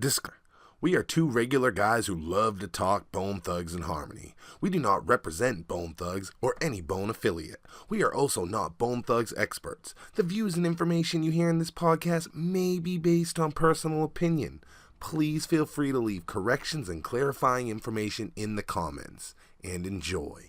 Disclaimer. We are two regular guys who love to talk Bone Thugs and Harmony. We do not represent Bone Thugs or any Bone affiliate. We are also not Bone Thugs experts. The views and information you hear in this podcast may be based on personal opinion. Please feel free to leave corrections and clarifying information in the comments. And enjoy.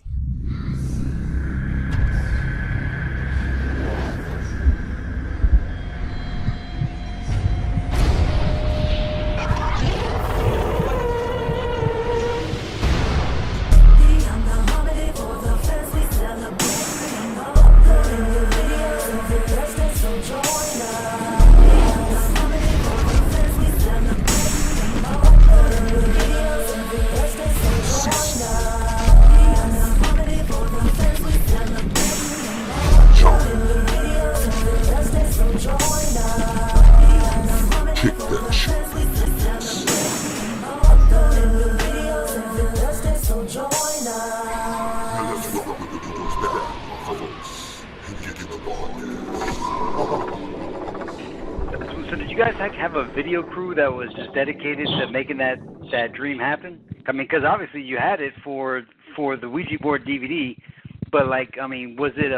So did you guys have a video crew that was just dedicated to making that dream happen? I mean, because obviously you had it for the Ouija board DVD, but was it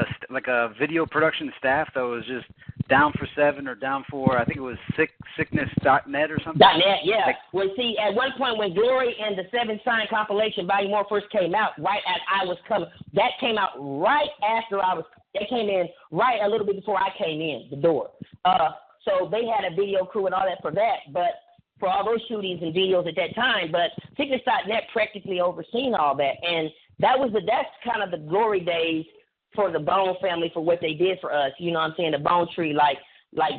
a video production staff that was just down for 7 or down for, I think it was sickness.net or something? .net, yeah. Well, see, at one point when Glory and the 7 Sign compilation Volume 1 first came out, right as I was coming, that came out right after they came in right a little bit before I came in the door. So they had a video crew and all that for that, but for all those shootings and videos at that time, but Sickness.net practically overseen all that, and that's kind of the glory days for the Bone family for what they did for us. You know what I'm saying? The Bone Tree, like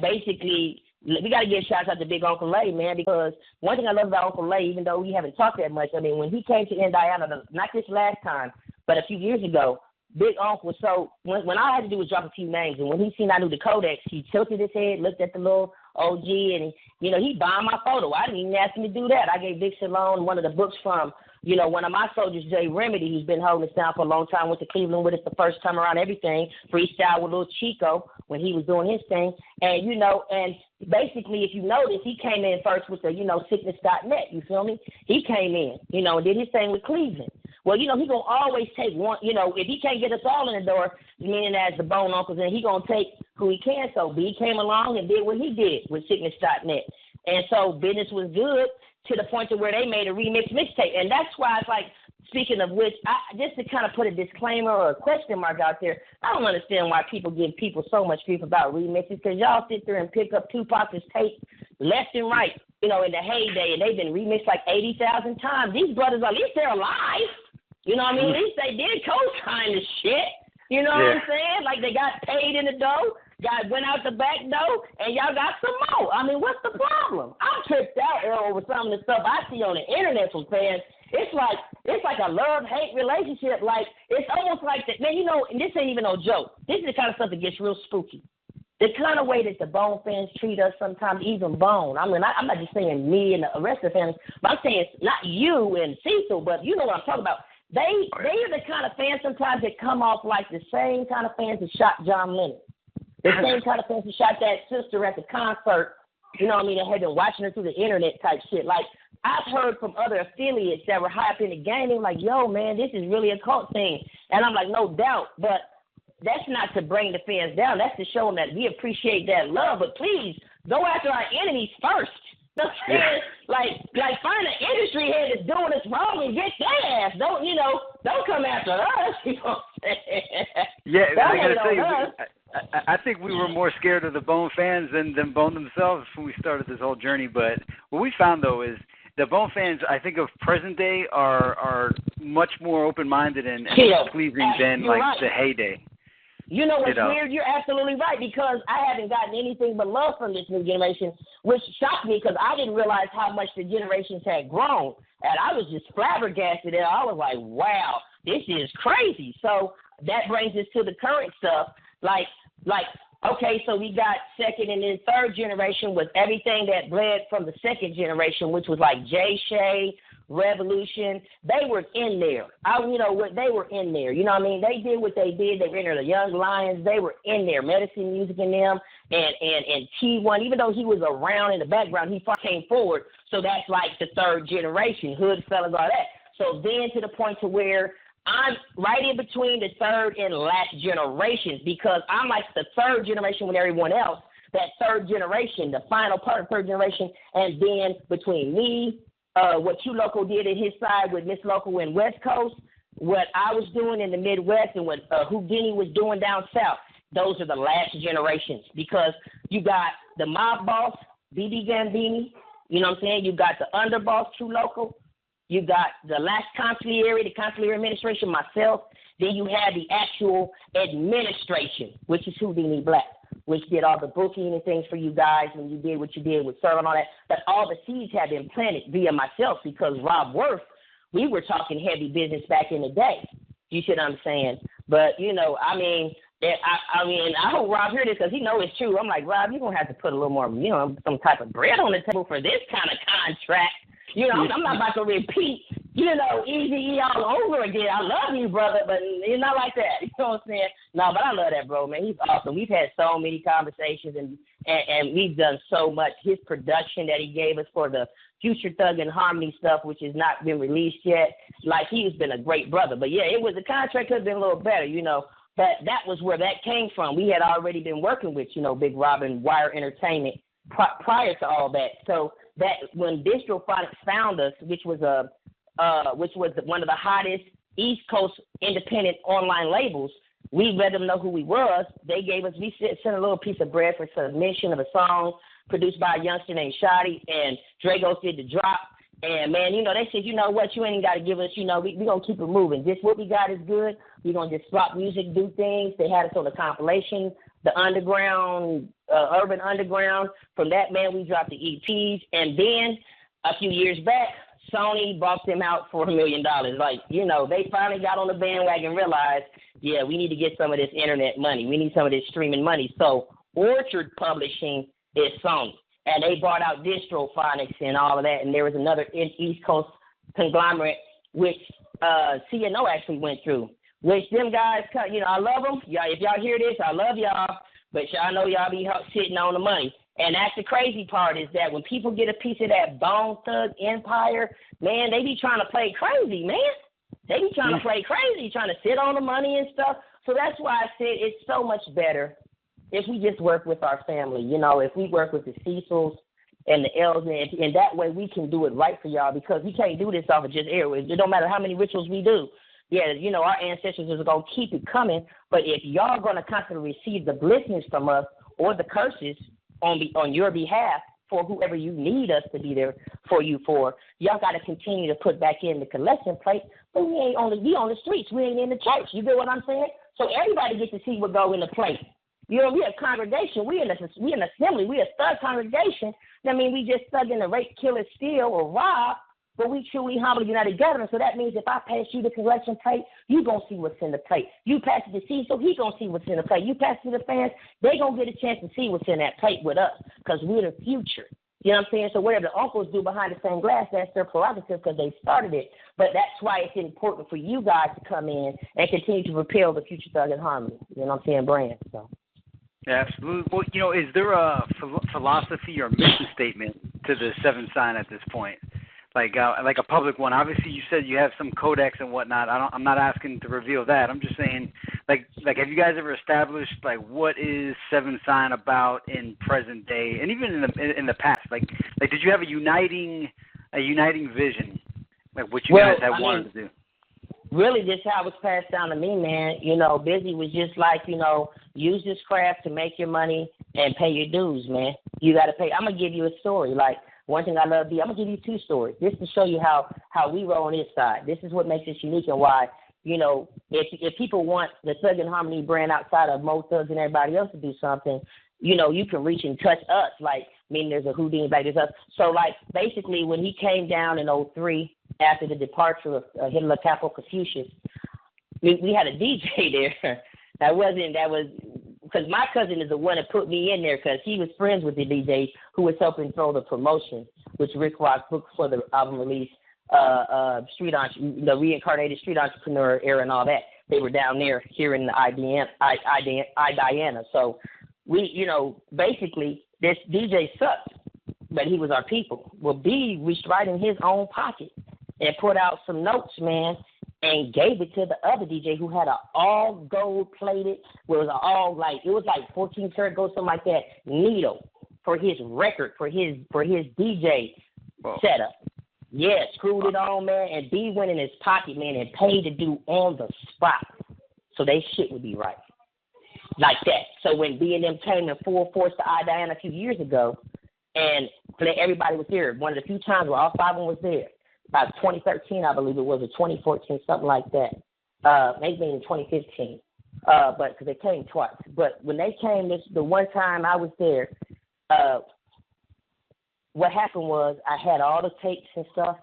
basically, we got to give shouts out to Big Uncle Lay, man, because one thing I love about Uncle Lay, even though we haven't talked that much, I mean, when he came to Indiana, not this last time, but a few years ago, Big Uncle, so when all I had to do was drop a few names, and when he seen I knew the codex, he tilted his head, looked at the little OG, and, he bombed my photo. I didn't even ask him to do that. I gave Vic Salone one of the books from, one of my soldiers, Jay Remedy, who's been holding us down for a long time, went to Cleveland with us the first time around, everything, freestyle with Lil Chico when he was doing his thing, and, and basically, if you notice, he came in first with the, Sickness.net, you feel me? He came in, and did his thing with Cleveland. Well, he going to always take one, if he can't get us all in the door, meaning as the Bone Uncles, then he going to take who he can. So B came along and did what he did with Sickness.net. And so business was good to the point to where they made a remix mixtape. And that's why it's like, speaking of which, just to kind of put a disclaimer or a question mark out there, I don't understand why people give people so much grief about remixes, because y'all sit there and pick up Tupac's tape left and right, in the heyday, and they've been remixed like 80,000 times. These brothers, at least they're alive. You know what I mean? At least they did co-sign the shit. You know what I'm saying? Like, they got paid in the dough, went out the back door, and y'all got some more. I mean, what's the problem? I'm tripped out over some of the stuff I see on the internet from fans. It's like a love-hate relationship. Like, it's almost like that. Man, and this ain't even no joke. This is the kind of stuff that gets real spooky. The kind of way that the Bone fans treat us sometimes, even Bone. I mean, I'm not just saying me and the rest of the family, but I'm saying not you and Cecil, but you know what I'm talking about. They are the kind of fans sometimes that come off like the same kind of fans that shot John Lennon. The same kind of fans that shot that sister at the concert, you know what I mean, that had been watching her through the internet type shit. Like, I've heard from other affiliates that were high up in the game, they were like, yo, man, this is really a cult thing. And I'm like, no doubt, but that's not to bring the fans down. That's to show them that we appreciate that love. But please, go after our enemies first. You know what I'm saying? Like find an industry head that's doing us wrong and get their ass. Don't come after us. You know what I'm saying? Yeah, I gotta tell you, I think we were more scared of the Bone fans than Bone themselves when we started this whole journey. But what we found though is the Bone fans, I think of present day, are much more open-minded and pleasing than the heyday. You know what's weird? You're absolutely right, because I haven't gotten anything but love from this new generation, which shocked me because I didn't realize how much the generations had grown. And I was just flabbergasted, and I was like, wow, this is crazy. So that brings us to the current stuff. Like Okay, so we got second and then third generation was everything that bled from the second generation, which was like Jay Shay, Revolution. They were in there. They were in there. You know what I mean? They did what they did. They were in there. The Young Lions, they were in there. Medicine Music and them, and T1. Even though he was around in the background, he came forward. So that's like the third generation, Hood fellas, all that. So then to the point to where I'm right in between the third and last generations because I'm like the third generation with everyone else. That third generation, the final part of third generation, and then between me, what Q Loco did in his side with Miss Loco in West Coast, what I was doing in the Midwest, and what Houdini was doing down south. Those are the last generations because you got the mob boss, BB Gambini, you know what I'm saying? You got the underboss, Q Loco. You got the last consigliere, the consigliere administration, myself. Then you had the actual administration, which is Houdini Black, which did all the booking and things for you guys when you did what you did with Serve and all that. But all the seeds had been planted via myself because Rob Worth, we were talking heavy business back in the day. You see what I'm saying? But, I hope Rob hear this because he know it's true. I'm like, Rob, you're going to have to put a little more, some type of bread on the table for this kind of contract. I'm not about to repeat, Easy all over again. I love you, brother, but it's not like that. You know what I'm saying? No, but I love that, bro, man. He's awesome. We've had so many conversations, and we've done so much. His production that he gave us for the Future Thug and Harmony stuff, which has not been released yet, like he's been a great brother. But, yeah, the contract could have been a little better, But that was where that came from. We had already been working with, Big Robin, Wire Entertainment prior to all that. So that when Distro Phonics found us, which was one of the hottest East Coast independent online labels, we let them know who we was. They gave us, we sent a little piece of bread for submission of a song produced by a youngster named Shotty, and Dragos did the drop. And, man, they said, you know what, you ain't even got to give us, we going to keep it moving. Just what we got is good. We're going to just swap music, do things. They had us on the compilation, the underground, urban underground. From that, man, we dropped the EPs. And then a few years back, Sony bought them out for $1 million. Like, they finally got on the bandwagon and realized, yeah, we need to get some of this internet money. We need some of this streaming money. So Orchard Publishing is Sony. And they bought out Distro Phonics and all of that. And there was another East Coast conglomerate, which CNO actually went through, which them guys, I love them. If y'all hear this, I love y'all. But y'all know y'all be sitting on the money. And that's the crazy part is that when people get a piece of that Bone Thug empire, man, they be trying to play crazy, man. They be trying to play crazy, trying to sit on the money and stuff. So that's why I said it's so much better if we just work with our family, if we work with the Cecils and the L's, and that way we can do it right for y'all because we can't do this off of just airwaves. It don't matter how many rituals we do. Yeah, our ancestors are going to keep it coming, but if y'all going to constantly receive the blessings from us or the curses on your behalf for whoever you need us to be there for you for, y'all got to continue to put back in the collection plate, but we ain't on the streets. We ain't in the church. You get what I'm saying? So everybody gets to see what go in the plate. We a congregation. We an assembly. We a thug congregation. I mean, we just thugging to rape, kill, steal, or rob, but we truly humble united gathering. So that means if I pass you the collection plate, you going to see what's in the plate. You pass it to Cecil, he going to see what's in the plate. You pass it to the fans, they going to get a chance to see what's in that plate with us because we're the future. You know what I'm saying? So whatever the uncles do behind the same glass, that's their prerogative because they started it. But that's why it's important for you guys to come in and continue to propel the Future Thug and Harmony. You know what I'm saying? Brand. So. Yeah, absolutely. Well, is there a philosophy or mission statement to the seventh sign at this point? Like a public one. Obviously, you said you have some codex and whatnot. I'm not asking to reveal that. I'm just saying, like, have you guys ever established what is seventh sign about in present day and even in the past? Like, did you have a uniting vision, like what you guys have wanted to do? Really, just how it was passed down to me, man. Busy was just like, use this craft to make your money and pay your dues, man. You got to pay. I'm going to give you a story. Like, one thing I love to do, I'm going to give you two stories. This to show you how we roll on this side. This is what makes us unique and why, if people want the Thug and Harmony brand outside of Mo Thugs and everybody else to do something, you can reach and touch us. Like, meaning there's a Houdini, like there's us. So, basically, when he came down in 2003, after the departure of Hitler, Capo, Confucius, we had a DJ there. That was because my cousin is the one that put me in there because he was friends with the DJ who was helping throw the promotion, which Rick Ross booked for the album release, the reincarnated street entrepreneur era and all that. They were down there here in the Diana. So we, basically this DJ sucked, but he was our people. Well, B reached right in his own pocket and put out some notes, man, and gave it to the other DJ who had an all gold plated, it was like 14 karat gold, something like that, needle for his record, for his DJ setup. Yeah, screwed it on, man, and B went in his pocket, man, and paid to do on the spot. So they shit would be right. Like that. So when B and them came in full force to Diana a few years ago, and everybody was there, one of the few times where all five of them was there, about 2013, I believe it was, or 2014, something like that. Maybe in 2015, but because they came twice. But when they came, the one time I was there, what happened was I had all the tapes and stuff.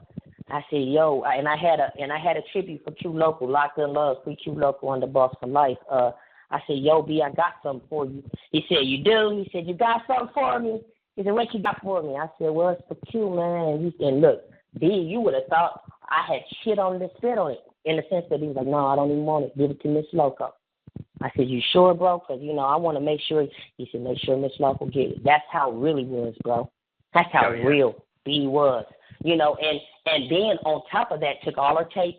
I said, yo, and I had a tribute for Q Local, Locked in Love, Free Q Local on the Boss for Life. I said, yo, B, I got something for you. He said, you do? He said, you got something for me? He said, what you got for me? I said, well, it's for Q, man. And he said, look, B, you would have thought I had shit on it, spit on it, in the sense that he was like, no, I don't even want it. Give it to Miss Loco. I said, you sure, bro? Because, I want to make sure. He said, make sure Miss Loco get it. That's how it really was, bro. That's how real B was. And then on top of that, took all our tapes,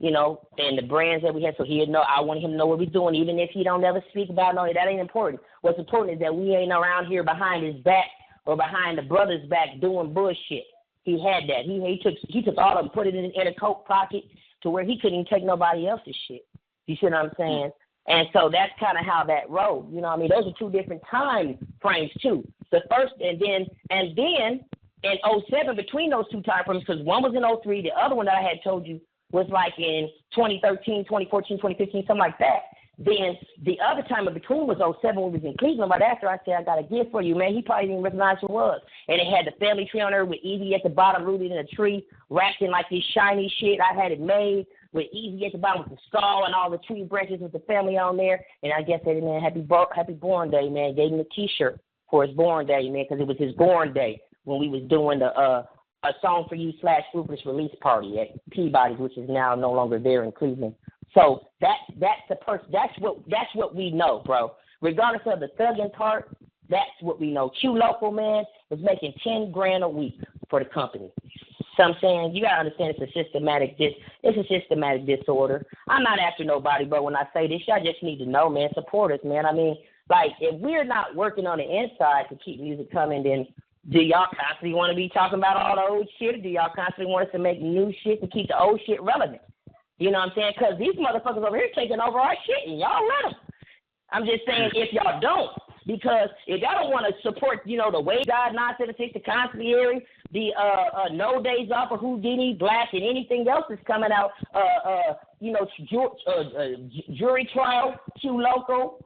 and the brands that we had, so he'd know. I wanted him to know what we're doing, even if he don't ever speak about it. No, that ain't important. What's important is that we ain't around here behind his back or behind the brother's back doing bullshit. He had that. He took all of them, put it in a coat pocket to where he couldn't even take nobody else's shit. You see what I'm saying? And so that's kind of how that rolled. Those are two different time frames too. The first, and then in 07, between those two time frames, because one was in 03, the other one that I had told you was like in 2013, 2014, 2015, something like that. Then the other time in between was 07 when we was in Cleveland. Right after, I said, I got a gift for you, man. He probably didn't recognize who it was. And it had the family tree on there with Easy at the bottom, rooted in a tree, wrapped in like this shiny shit. I had it made with Easy at the bottom with the skull and all the tree branches with the family on there. And I guess they didn't, man, happy born day, man. Gave him a T-shirt for his born day, man, because it was his born day when we was doing the A Song for You / Ruthless release party at Peabody's, which is now no longer there in Cleveland. So that's the person. That's what we know, bro. Regardless of the thugging part, that's what we know. Q Local, man, is making $10,000 a week for the company. So I'm saying you gotta understand it's a systematic disorder. I'm not after nobody, but when I say this, y'all just need to know, man. Support us, man. Like if we're not working on the inside to keep music coming, then do y'all constantly want to be talking about all the old shit, or do y'all constantly want us to make new shit to keep the old shit relevant? You know what I'm saying? Because these motherfuckers over here taking over our shit, and y'all let them. I'm just saying if y'all don't, because if y'all don't want to support, the Way God nonsense, the consigliere, the No Days Off of Houdini, Black, and anything else that's coming out, jury trial, Q Local,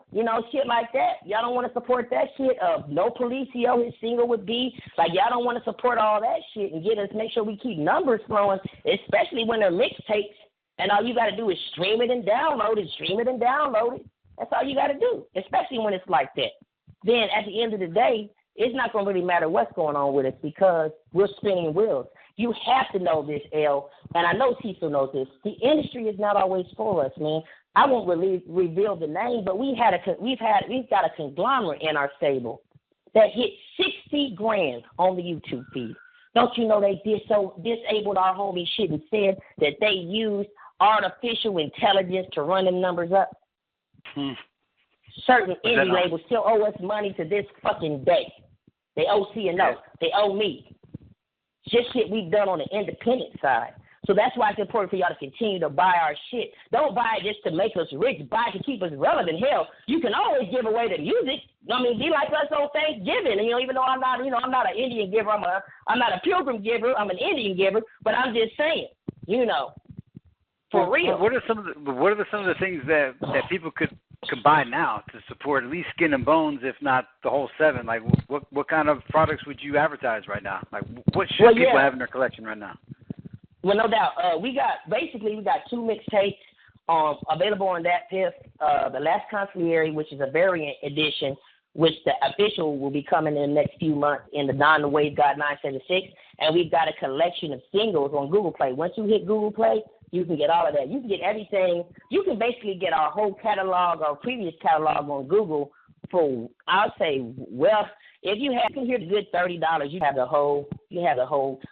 shit like that. Y'all don't want to support that shit. No Policio, his single with B. Like, y'all don't want to support all that shit and make sure we keep numbers flowing, especially when they're mixtapes. And all you got to do is stream it and download it. That's all you got to do, especially when it's like that. Then at the end of the day, it's not going to really matter what's going on with us because we're spinning wheels. You have to know this, L, and I know Cecil knows this. The industry is not always for us, man. I won't reveal the name, but we've got a conglomerate in our stable that hit $60,000 on the YouTube feed. Don't you know they disabled our homie shit and said that they used artificial intelligence to run them numbers up? Certain indie labels still owe us money to this fucking day. They owe C&O. They owe me. Just shit we've done on the independent side. So that's why it's important for y'all to continue to buy our shit. Don't buy it just to make us rich. Buy it to keep us relevant. Hell, you can always give away the music. Be like us on Thanksgiving. And, even though I'm not an Indian giver. I'm not a pilgrim giver. I'm an Indian giver. But I'm just saying, for real. What are some of the things that people could buy now to support at least Skin and Bones, if not the whole 7? Like, what kind of products would you advertise right now? Like, what should people have in their collection right now? Well, no doubt. We got 2 mixtapes. Available on that fifth, the Last Consigliere, which is a variant edition, which the official will be coming in the next few months in the Don the Wave God 976. And we've got a collection of singles on Google Play. Once you hit Google Play, you can get all of that. You can get everything. You can basically get our whole catalog, our previous catalog on Google for, I'll say, well, if you can hear the good $30, you have the whole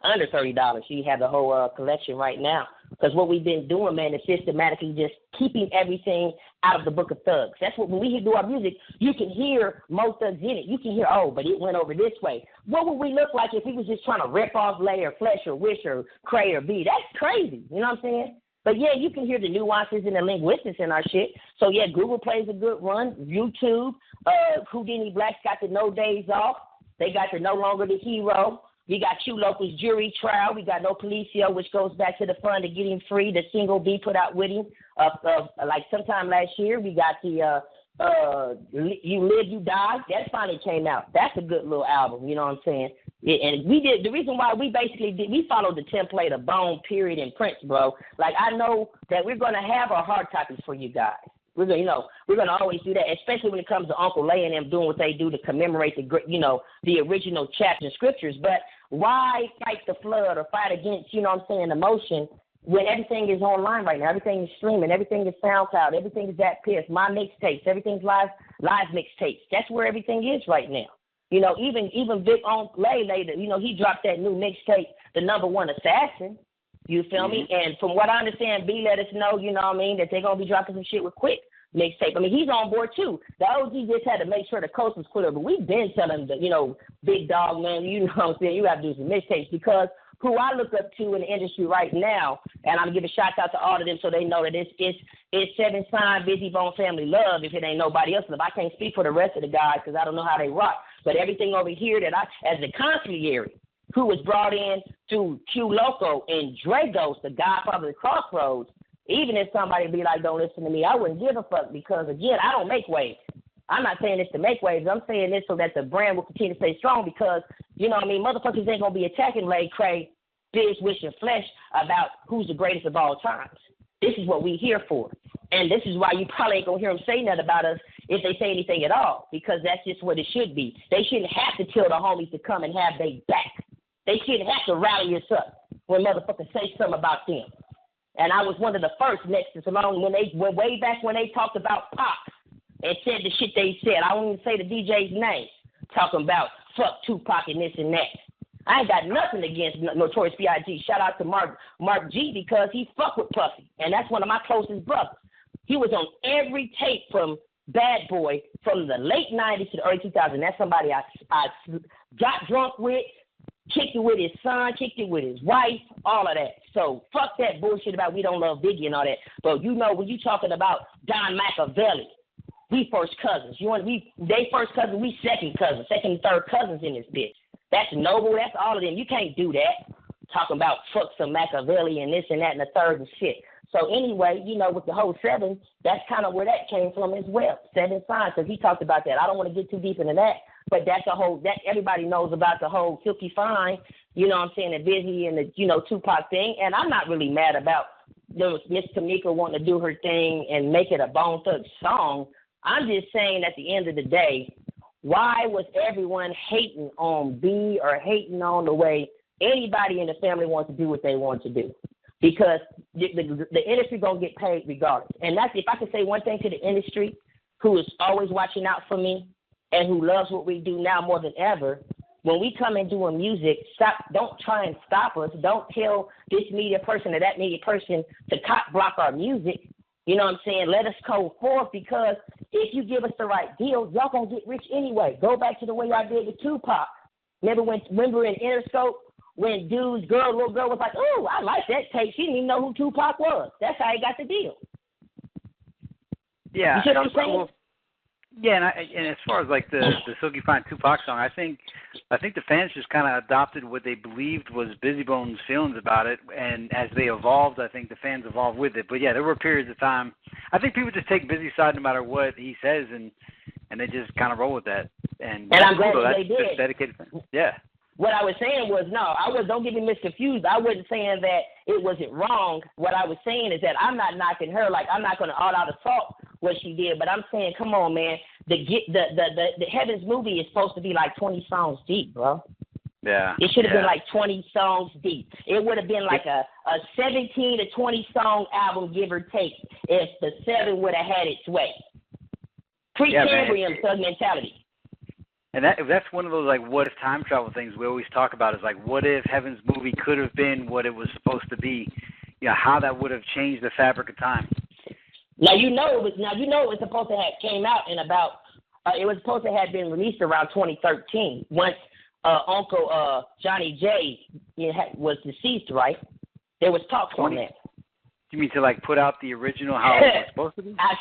under $30, you have the whole collection right now. Because what we've been doing, man, is systematically just keeping everything out of the Book of Thugs. That's what, when we do our music, you can hear Mo Thugs in it. You can hear, oh, but it went over this way. What would we look like if we was just trying to rip off Lay or Flesh or Wish or Cray or B? That's crazy. You know what I'm saying? But, yeah, you can hear the nuances and the linguistics in our shit. So, yeah, Google plays a good run. YouTube, Houdini Black's got the No Days Off. They got the No Longer the Hero. We got Q Local's Jury Trial. We got No Policio, which goes back to the fund to get him free. The single B put out with him, like sometime last year. We got the You Live, You Die. That finally came out. That's a good little album. You know what I'm saying? And we did, the reason why we basically did, we followed the template of Bone, Period, and Prince, bro. Like, I know that we're going to have our hard copies for you guys. We're going to always do that, especially when it comes to Uncle Lay and them doing what they do to commemorate the original chapters and scriptures. But why fight the flood or fight against, emotion when everything is online right now? Everything is streaming. Everything is SoundCloud. Everything is that piss. My mixtapes. Everything's live mixtapes. That's where everything is right now. Even Big Uncle Lay later, he dropped that new mixtape, The Number One Assassin. You feel me? And from what I understand, B let us know, that they're going to be dropping some shit with Quick mixtape. I mean, he's on board, too. The OG just had to make sure the coast was clear. But we've been telling the, big dog, man, you know what I'm saying, you have to do some mixtapes because who I look up to in the industry right now, and I'm going to give a shout-out to all of them so they know that it's Seven Sign, Busy Bone Family Love if it ain't nobody else. I can't speak for the rest of the guys because I don't know how they rock. But everything over here that as the consigliere, who was brought in through Q Loco and Dragos, the godfather of the Crossroads, even if somebody be like, don't listen to me, I wouldn't give a fuck because, again, I don't make waves. I'm not saying this to make waves. I'm saying this so that the brand will continue to stay strong because, motherfuckers ain't going to be attacking Lay, Cray, Biz, Wish, and Flesh about who's the greatest of all times. This is what we here for. And this is why you probably ain't going to hear them say nothing about us if they say anything at all because that's just what it should be. They shouldn't have to tell the homies to come and have their back. They shouldn't have to rally us up when motherfuckers say something about them. And I was one of the first next to Simone when way back when they talked about Pop and said the shit they said. I won't even say the DJ's name, talking about fuck Tupac and this and that. I ain't got nothing against Notorious B.I.G. Shout out to Mark G because he fuck with Puffy, and that's one of my closest brothers. He was on every tape from Bad Boy from the late 90s to the early 2000s. That's somebody I got drunk with, kicked it with his son, kicked it with his wife, all of that. So fuck that bullshit about we don't love Biggie and all that. But when you talking about Don Machiavelli, we first cousins. They first cousins, we second cousins, second and third cousins in this bitch. That's Noble, that's all of them. You can't do that. Talking about fuck some Machiavelli and this and that and the third and shit. So anyway, with the whole seven, that's kind of where that came from as well. Seven Signs, because he talked about that. I don't want to get too deep into that. But that's that everybody knows about the whole Silky Fine, the Busy and the, Tupac thing. And I'm not really mad about Miss Tamika wanting to do her thing and make it a Bone Thugs song. I'm just saying at the end of the day, why was everyone hating on B or hating on the way anybody in the family wants to do what they want to do? Because the industry going to get paid regardless. And that's, if I can say one thing to the industry who is always watching out for me, and who loves what we do now more than ever, when we come and doing music, don't try and stop us. Don't tell this media person or that media person to block our music. You know what I'm saying? Let us go forth because if you give us the right deal, y'all going to get rich anyway. Go back to the way y'all did with Tupac. Remember in Interscope when little girl was like, oh, I like that tape. She didn't even know who Tupac was. That's how he got the deal. Yeah. You see what I'm saying? Well, yeah, and as far as like the Silky Fine Tupac song, I think the fans just kind of adopted what they believed was Busy Bone's feelings about it, and as they evolved, I think the fans evolved with it. But yeah, there were periods of time. I think people just take Busy's side no matter what he says, and they just kind of roll with that. And I'm glad cool, they did. Dedicated fans. Yeah. What I was saying was, don't get me misconfused. I wasn't saying that it wasn't wrong. What I was saying is that I'm not knocking her. Like, I'm not going to all out assault what she did, but I'm saying, come on, man. The Heavens movie is supposed to be like 20 songs deep, bro. Yeah. It should have been like 20 songs deep. It would have been like a 17 to 20 song album, give or take, if the 7 would have had its way. Pre-Cambrian Thug Mentality. And that's one of those, like, what if time travel things we always talk about is, like, what if Heaven's movie could have been what it was supposed to be? You know, how that would have changed the fabric of time. Now, it was supposed to have came out in about, it was supposed to have been released around 2013, once Uncle Johnny J was deceased, right? There was talks on that. You mean to, like, put out the original how it was supposed to be? I've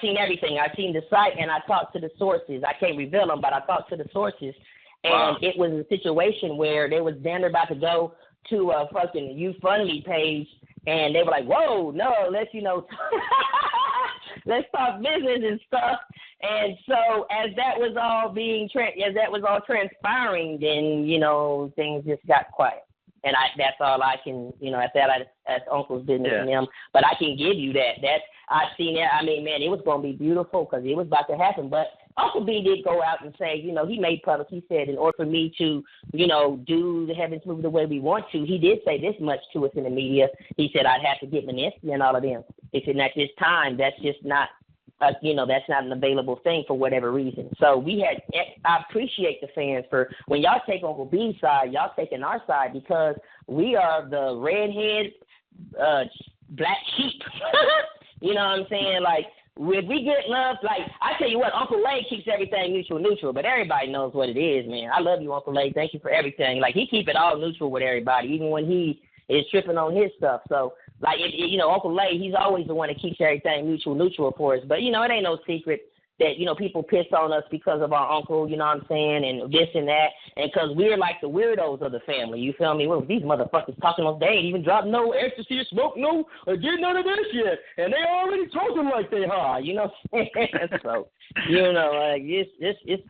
seen everything. I've seen the site, and I talked to the sources. I can't reveal them, but I talked to the sources. And It was a situation where they was damn near about to go to a fucking YouFundMe page, and they were like, whoa, no, let's talk business and stuff. And so as that was all transpiring, then, things just got quiet. And that's all I can, that's Uncle's business and them. But I can give you that. I've seen that. I mean, man, it was going to be beautiful because it was about to happen. But Uncle B did go out and say, he made public. He said, in order for me to, do the Heavens movie the way we want to, he did say this much to us in the media. He said, I'd have to get Vanessa and all of them. He said, at this time, that's just not, that's not an available thing for whatever reason. So I appreciate the fans for when y'all take Uncle B's side, y'all taking our side because we are the redhead, black sheep. You know what I'm saying? Like, if we get love, like, I tell you what, Uncle Lay keeps everything neutral, but everybody knows what it is, man. I love you, Uncle Lay. Thank you for everything. Like, he keep it all neutral with everybody, even when he is tripping on his stuff. So, like, Uncle Lay, he's always the one that keeps everything neutral for us. But, it ain't no secret that, people piss on us because of our uncle, you know what I'm saying, and this and that. And because we're like the weirdos of the family, you feel me? Well, these motherfuckers talking on, they ain't even dropped no ecstasy or smoke, no, or did none of this yet. And they already talking like they high, you know what I'm saying? So, like, it's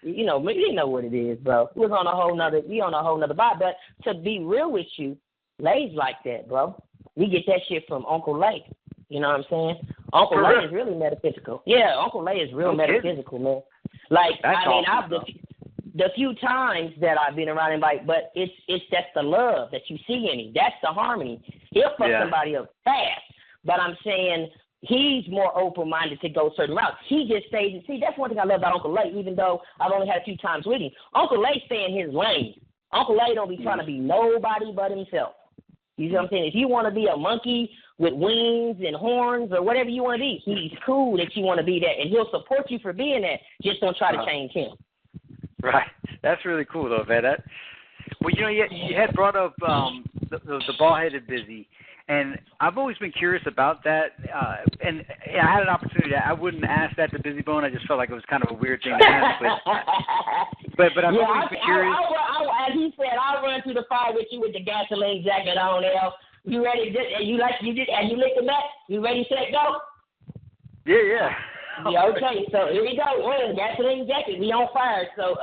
we know what it is, bro. We on a whole nother vibe. But to be real with you, Lay's like that, bro. We get that shit from Uncle Lay. You know what I'm saying? Uncle Lay is really metaphysical. Yeah, Uncle Lay is real metaphysical, man. Like, the few times that I've been around him, like, but it's that's the love that you see in him. That's the harmony. He'll fuck somebody up fast. But I'm saying he's more open-minded to go certain routes. He just stays. See, that's one thing I love about Uncle Lay, even though I've only had a few times with him. Uncle Lay stay in his lane. Uncle Lay don't be trying to be nobody but himself. You see what I'm saying? If you want to be a monkey with wings and horns or whatever you want to be, he's cool that you want to be that, and he'll support you for being that. Just don't try to change him. Right. That's really cool, though, man. Well, you had brought up the bald-headed Busy, and I've always been curious about that. And I had an opportunity. I wouldn't ask that to Busy Bone. I just felt like it was kind of a weird thing to ask. But I've always been curious. As he said, I'll run through the fire with you with the gasoline jacket on, L. You ready? And you lick the back? You ready, set, go? Yeah. Yeah, okay, so here we go. Gasoline jacket, we on fire. So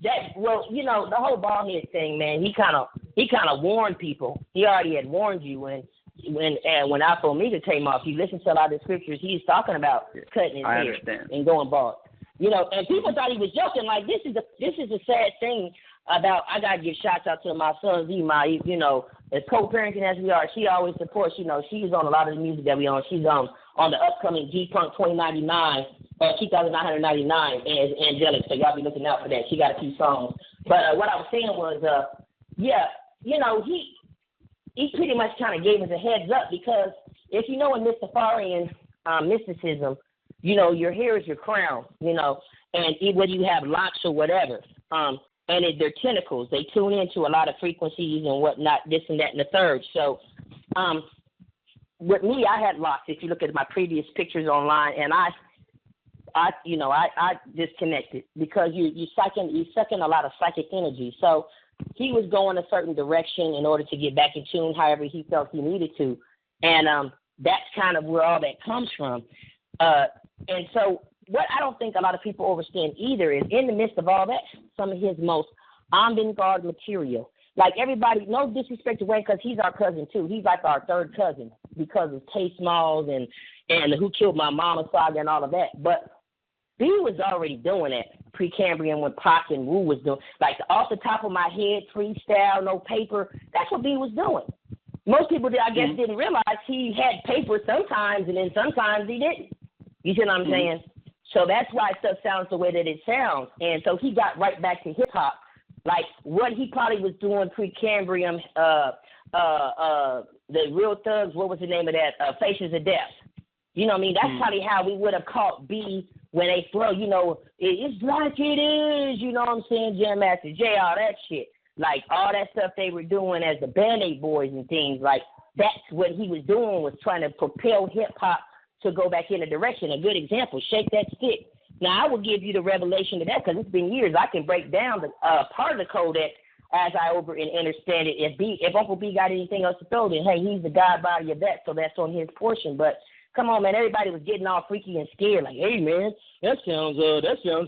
the whole bald head thing, man. He kind of warned people. He already had warned you when Alpha Omega came off. You listen to a lot of the scriptures. He's talking about cutting his hair and going bald. And people thought he was joking. Like, this is a sad thing about. I gotta give shots out to my son Z. As co-parenting as we are, she always supports. She's on a lot of the music that we on. She's on the upcoming G-Punk 2099, 2,999 as Angelic. So y'all be looking out for that. She got a few songs. But what I was saying was, he pretty much kind of gave us a heads up because if in Mistafarian mysticism, your hair is your crown, and whether you have locks or whatever, and they're tentacles. They tune into a lot of frequencies and whatnot, this and that and the third. So, with me, I had locks. If you look at my previous pictures online, and I disconnected because you sucking a lot of psychic energy. So he was going a certain direction in order to get back in tune, however he felt he needed to, and that's kind of where all that comes from. And so what I don't think a lot of people understand either is in the midst of all that, some of his most avant-garde material. Like everybody, no disrespect to Wayne because he's our cousin too. He's like our third cousin because of Tay Smalls and Who Killed My Mama saga and all of that. But B was already doing it Precambrian when Pac and Wu was doing. Like off the top of my head, freestyle, no paper. That's what B was doing. Most people, I guess, didn't realize he had paper sometimes, and then sometimes he didn't. You see what I'm saying? So that's why stuff sounds the way that it sounds. And so he got right back to hip hop. Like what he probably was doing Precambrian, the Real Thugs, what was the name of that? Faces of Death. You know what I mean? That's probably how we would have caught B when they throw, you know, it's like it is, you know what I'm saying? Jam Master J, all that shit. Like all that stuff they were doing as the Band-Aid Boys and things, like that's what he was doing, was trying to propel hip-hop to go back in a direction. A good example, Shake That Stick. Now, I will give you the revelation of that because it's been years. I can break down the part of the codec as I over and understand it. If Uncle B got anything else to throw, then, hey, he's the god body of that, so that's on his portion. But come on, man, everybody was getting all freaky and scared. Like, hey, man, that sounds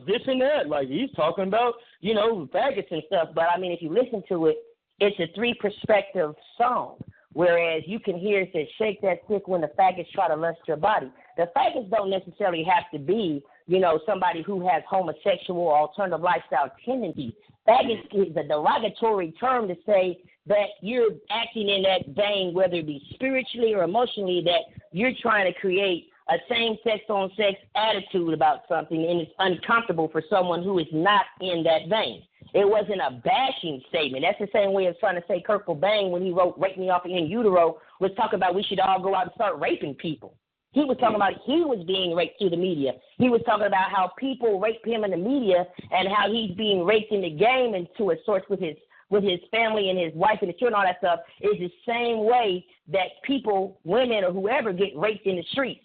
this and that. Like, he's talking about, you know, faggots and stuff. But, I mean, if you listen to it, it's a three-perspective song. Whereas you can hear it says, shake that stick when the faggots try to lust your body. The faggots don't necessarily have to be, you know, somebody who has homosexual or alternative lifestyle tendencies. Faggots is a derogatory term to say that you're acting in that vein, whether it be spiritually or emotionally, that you're trying to create a same-sex on sex attitude about something, and it's uncomfortable for someone who is not in that vein. It wasn't a bashing statement. That's the same way as trying to say Kurt Cobain when he wrote Rape Me Off in Utero was talking about we should all go out and start raping people. He was talking about he was being raped through the media. He was talking about how people rape him in the media and how he's being raped in the game and to a source with his family and his wife and his children, all that stuff, is the same way that people, women or whoever, get raped in the streets.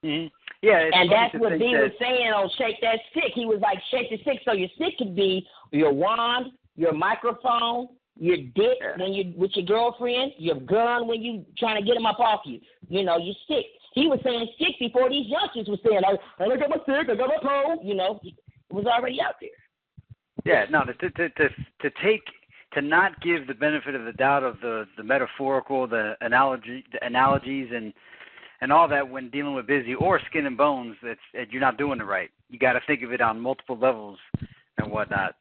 Mm-hmm. Yeah, and that's what B was saying on Shake That Stick. He was like, shake the stick. So your stick could be your wand, your microphone, your dick when you with your girlfriend, your gun when you trying to get them up off you. You know, your stick. He was saying stick before these youngsters were saying, I got my stick, I got my pole. You know, it was already out there. Yeah, no, to not give the benefit of the doubt of the metaphorical, the analogies and all that when dealing with Busy or Skin and Bones, you're not doing it right. You got to think of it on multiple levels and whatnot.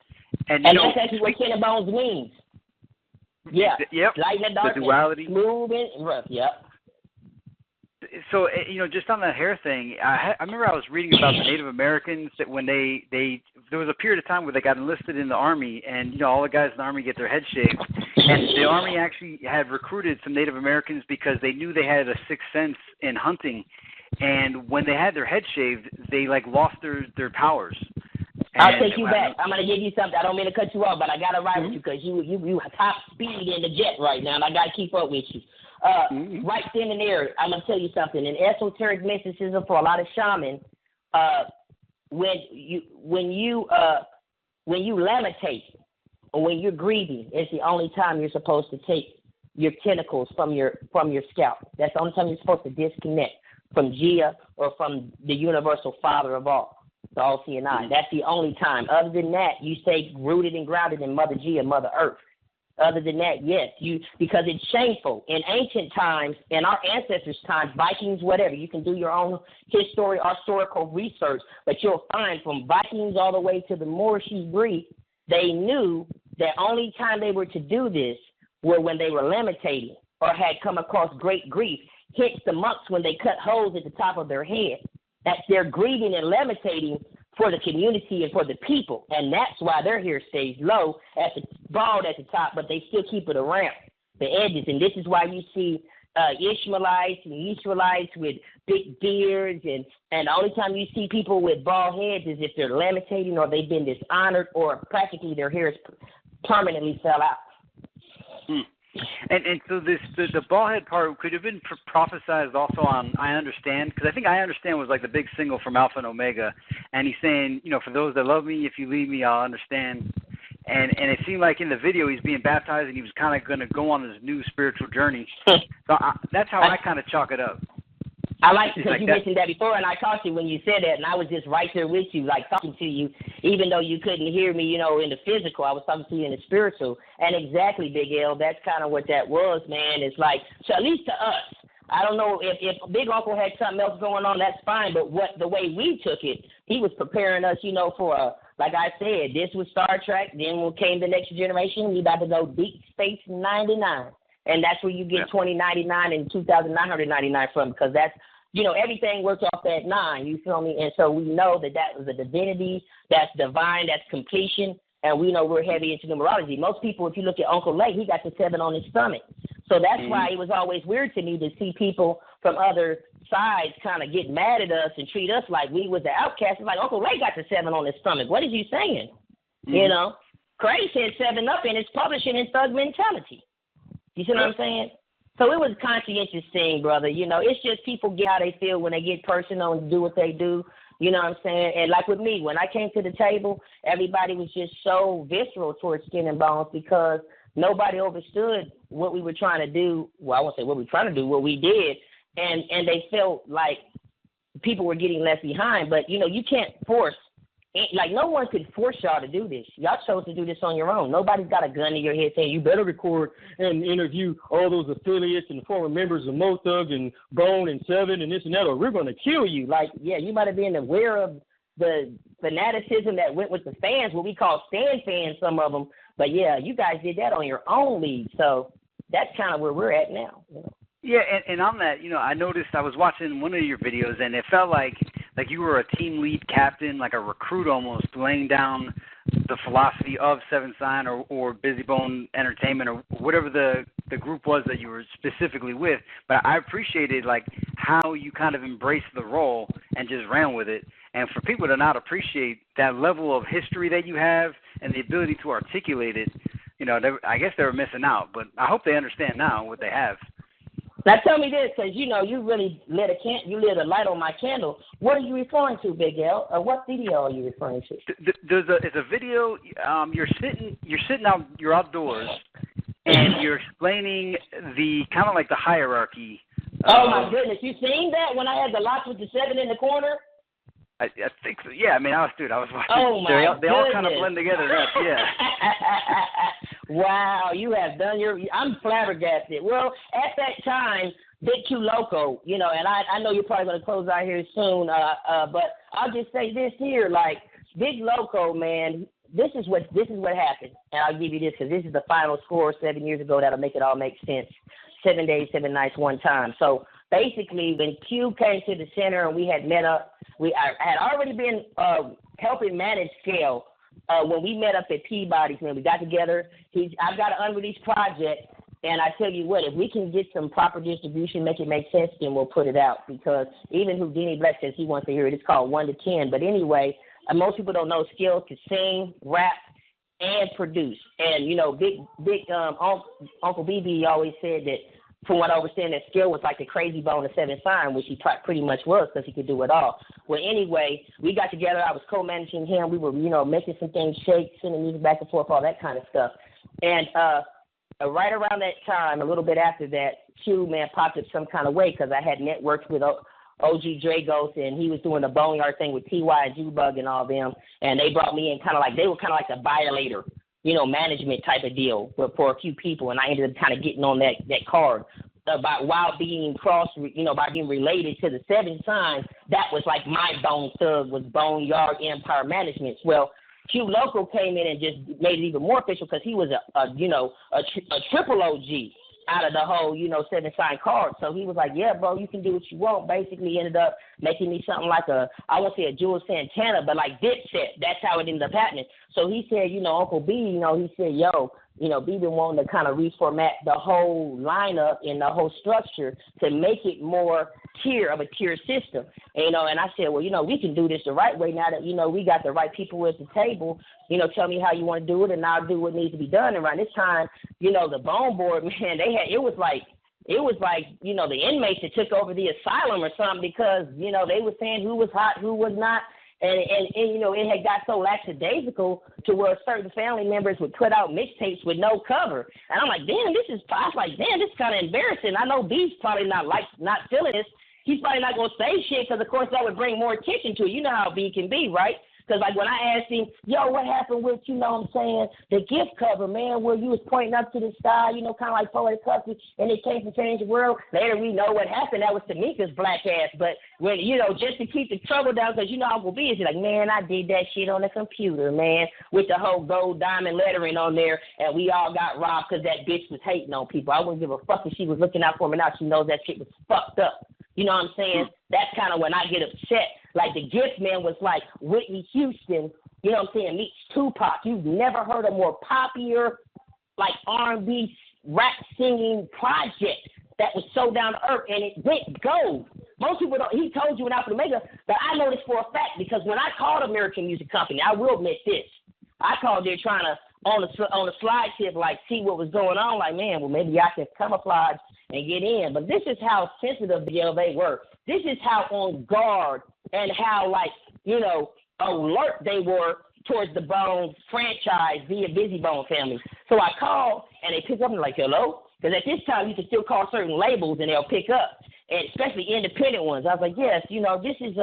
And that's actually what Skin and Bones means. Yeah. Yep. Light and dark, the duality. Smooth and rough. Yep. So, you know, just on that hair thing, I remember I was reading about the Native Americans that when they there was a period of time where they got enlisted in the Army, and, you know, all the guys in the Army get their heads shaved. And the Army actually had recruited some Native Americans because they knew they had a sixth sense in hunting. And when they had their head shaved, they, like, lost their powers. I'll take you back. I'm going to give you something. I don't mean to cut you off, but I got to ride with you because you top speed in the jet right now, and I got to keep up with you. Right then and there, I'm going to tell you something. In esoteric mysticism for a lot of shamans, when you lamentate or when you're grieving, it's the only time you're supposed to take your tentacles from your scalp. That's the only time you're supposed to disconnect from Gia or from the universal Father of all, the All-Seeing Eye. That's the only time. Other than that, you stay rooted and grounded in Mother Gia, Mother Earth. Other than that, yes, because it's shameful. In ancient times, in our ancestors' times, Vikings, whatever, you can do your own historical research, but you'll find from Vikings all the way to the Moorish Greek, they knew that only time they were to do this were when they were lamentating or had come across great grief. Hence the monks when they cut holes at the top of their head. That's their grieving and lamentating for the community and for the people, and that's why their hair stays low, bald at the top, but they still keep it around the edges. And this is why you see Ishmaelites and Israelites with big beards, and the only time you see people with bald heads is if they're lamentating or they've been dishonored or practically their hair is permanently fell out. And so the bald head part could have been prophesized also on I Understand, because I think I Understand was like the big single from Alpha and Omega, and he's saying, you know, for those that love me, if you leave me, I'll understand. And it seemed like in the video he's being baptized and he was kind of going to go on his new spiritual journey. So that's how I kind of chalk it up. I like because Like you that. mentioned that before, and I talked to you when you said that, and I was just right there with you, like talking to you, even though you couldn't hear me, in the physical. I was talking to you in the spiritual, and exactly, Big L, that's kind of what that was, man. It's like, so at least to us, I don't know if Big Uncle had something else going on, that's fine, but the way we took it, he was preparing us, for like I said, this was Star Trek, then came the Next Generation, we about to go Deep Space 99. And that's where you get 2099 and 2999 from, because that's, everything works off that 9, you feel me? And so we know that was a divinity, that's divine, that's completion, and we know we're heavy into numerology. Most people, if you look at Uncle Lake, he got the 7 on his stomach. So that's why it was always weird to me to see people from other sides kind of get mad at us and treat us like we was the outcasts. It's like, Uncle Lake got the 7 on his stomach. What is he saying? Craig said 7 up, and it's publishing in Thug Mentality. You see what I'm saying? So it was a conscientious thing, brother. It's just people get how they feel when they get personal and do what they do. You know what I'm saying? And like with me, when I came to the table, everybody was just so visceral towards Skin and Bones because nobody understood what we were trying to do. Well, I won't say what we were trying to do, what we did. And they felt like people were getting left behind. But, you can't force. Like, no one could force y'all to do this. Y'all chose to do this on your own. Nobody's got a gun in your head saying, you better record and interview all those affiliates and former members of Mo Thug and Bone and Seven and this and that, or we're going to kill you. Like, yeah, you might have been aware of the fanaticism that went with the fans, what we call stand fans, some of them. But, yeah, you guys did that on your own lead. So that's kind of where we're at now. Yeah, and on that, I noticed I was watching one of your videos, and it felt like you were a team lead captain, like a recruit almost, laying down the philosophy of Seven Sign or Busy Bone Entertainment or whatever the group was that you were specifically with. But I appreciated, like, how you kind of embraced the role and just ran with it. And for people to not appreciate that level of history that you have and the ability to articulate it, I guess they were missing out. But I hope they understand now what they have. Now tell me this, because you really lit a light on my candle. What are you referring to, Big L? What video are you referring to? It's a video. You're outdoors, and you're explaining the kind of like the hierarchy. Oh my goodness, you seen that when I had the lots with the 7 in the corner? I think so. Yeah, I mean, I was watching. Oh my goodness. They all kind of blend together. Yeah. Wow, you have done I'm flabbergasted. Well, at that time, Big Q Loco, and I know you're probably going to close out here soon, but I'll just say this here, like, Big Loco, man, this is what happened, and I'll give you this because this is the final score 7 years ago that'll make it all make sense. 7 days, 7 nights, one time. So basically, when Q came to the center and we had met up, I had already been helping manage Scale. When we met up at Peabody's, man, we got together. I've got an unreleased project, and I tell you what, if we can get some proper distribution, make it make sense, then we'll put it out. Because even Houdini Black says he wants to hear it. It's called 1 to 10. But anyway, most people don't know Skills can sing, rap, and produce. And big Uncle BB always said that, from what I understand, that Skill was like the crazy bone of Seven Sign, which he pretty much was because he could do it all. Well, anyway, we got together. I was co-managing him. We were, making some things shake, sending music back and forth, all that kind of stuff. And right around that time, a little bit after that, Q, man, popped up some kind of way because I had networked with OG Dragos, and he was doing the Boneyard thing with T.Y. and Jubug and all them. And they brought me in they were kind of like the violator, management type of deal for a few people, and I ended up kind of getting on that card while being by being related to the 7 signs. That was like my Bone Thug was Boneyard Empire Management. Well, Q Local came in and just made it even more official because he was a triple OG out of the whole 7 sign card. So he was like, yeah, bro, you can do what you want. Basically ended up making me something like I won't say a Jules Santana, but like Dipset. That's how it ended up happening. So he said, Uncle B, he said, yo, B been wanting to kind of reformat the whole lineup and the whole structure to make it more tier system. And I said, well, we can do this the right way now that, we got the right people at the table. Tell me how you want to do it, and I'll do what needs to be done. And around this time, the Bone Board, man, it was like, the inmates that took over the asylum or something because, they were saying who was hot, who was not. And it had got so lackadaisical to where certain family members would put out mixtapes with no cover. And I'm like, damn, this is kind of embarrassing. I know B's probably not feeling this. he's probably not going to say shit because, of course, that would bring more attention to it. You know how B can be, right? Because, like, when I asked him, yo, what happened with, you know what I'm saying, the gift cover, man, where you was pointing up to the sky, you know, kind of like Poetic Justice, and it came to change the world. Later we know what happened. That was Tamika's black ass. But, when you know, just to keep the trouble down, because, you know, Uncle B is like, man, I did that shit on the computer, man, with the whole gold diamond lettering on there, and we all got robbed because that bitch was hating on people. I wouldn't give a fuck if she was looking out for me now. She knows that shit was fucked up. You know what I'm saying? That's kind of when I get upset. Like, the gift man was like Whitney Houston, you know what I'm saying, meets Tupac. You've never heard a more popular, like, R&B rap singing project that was so down to earth, and it went gold. Most people don't. He told you in Alpha Omega, but I know this for a fact because when I called American Music Company, I will admit this. I called there trying to, on the slide tip, like, see what was going on. Like, man, well, maybe I can camouflage and get in. But this is how sensitive they were. This is how on guard and how, like, you know, alert they were towards the Bone franchise via Busy Bone family. So I called, and they pick up and like, hello? Because at this time, you can still call certain labels, and they'll pick up, and especially independent ones. I was like, yes, you know, this is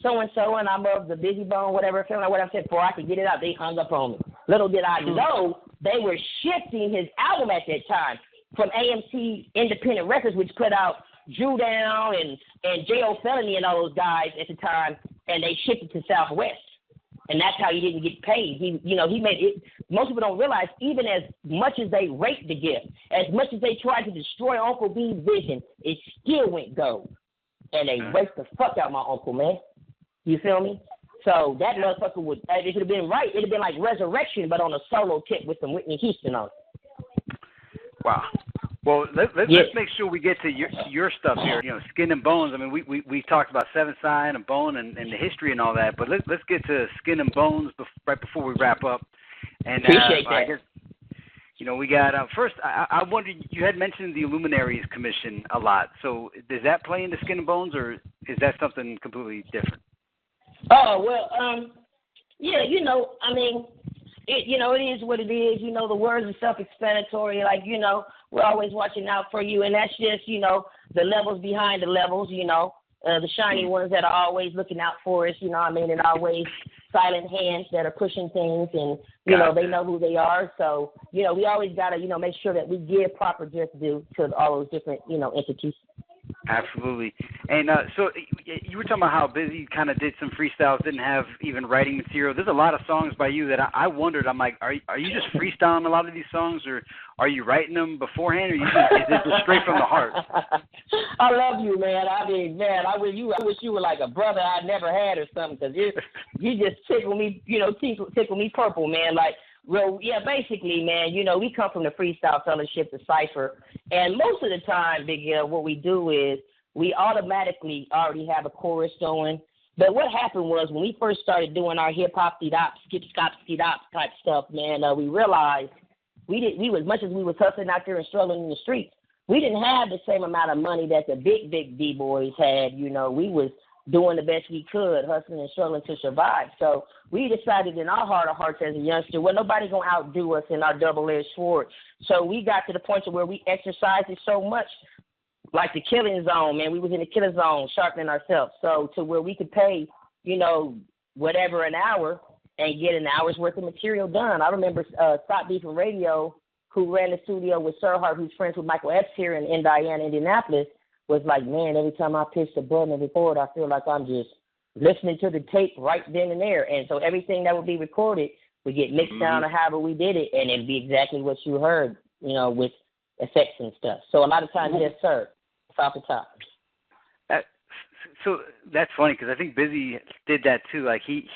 so-and-so, and I'm of the Busy Bone, whatever, feeling like what I said before I could get it out. They hung up on me. Little did I know they were shifting his album at that time from AMC Independent Records, which put out Drew Down and J.O. Felony and all those guys at the time, and they shipped it to Southwest. And that's how he didn't get paid. He made it. Most people don't realize, even as much as they raped the gift, as much as they tried to destroy Uncle B's vision, it still went gold. And they raped the fuck out my uncle, man. You feel me? So that motherfucker would, if it had been right, it would have been like Resurrection, but on a solo tip with some Whitney Houston on it. Wow. Well, let's make sure we get to your stuff here. You know, Skin and Bones. I mean, we talked about Seven Sign and Bone and the history and all that, but let's get to Skin and Bones right before we wrap up. And appreciate that. I guess, you know, we got first. I wondered, you had mentioned the Luminaries Commission a lot. So does that play into Skin and Bones, or is that something completely different? Oh well, yeah. You know, I mean. It is what it is. You know, the words are self-explanatory. Like, you know, we're always watching out for you. And that's just, you know, the levels behind the levels, you know, the shiny ones that are always looking out for us, you know what I mean, and always silent hands that are pushing things and, you know, they know who they are. So, you know, we always got to, you know, make sure that we give proper just due to all those different, you know, entities. Absolutely. And so you were talking about how Busy kind of did some freestyles, didn't have even writing material. There's a lot of songs by you that I wondered, I'm like, are you just freestyling a lot of these songs, or are you writing them beforehand, or is it just straight from the heart? I love you, man. I mean, man, I wish you were like a brother I never had or something, because you just tickle me, you know, tickle me purple, man. Like, well, yeah, basically, man, you know, we come from the Freestyle Fellowship, the Cypher, and most of the time, Big L, what we do is we automatically already have a chorus going. But what happened was when we first started doing our hip-hop-dee-dop, skip-scop-ski-dop type stuff, man, we realized we as much as we was hustling out there and struggling in the streets, we didn't have the same amount of money that the big D-boys had. You know, we was doing the best we could, hustling and struggling to survive. So we decided in our heart of hearts as a youngster, well, nobody going to outdo us in our double-edged sword. So we got to the point where we exercised it so much, like the killing zone, man. We was in the killing zone, sharpening ourselves. So to where we could pay, you know, whatever an hour and get an hour's worth of material done. I remember Stop Beefing Radio, who ran the studio with Sir Hart, who's friends with Michael Epps here in Indiana, Indianapolis, was like, man, every time I push the button and record, I feel like I'm just listening to the tape right then and there. And so everything that would be recorded would get mixed down or however we did it, and it'd be exactly what you heard, you know, with effects and stuff. So a lot of times, yes, sir, it's off the top. So that's funny because I think Busy did that too. Like he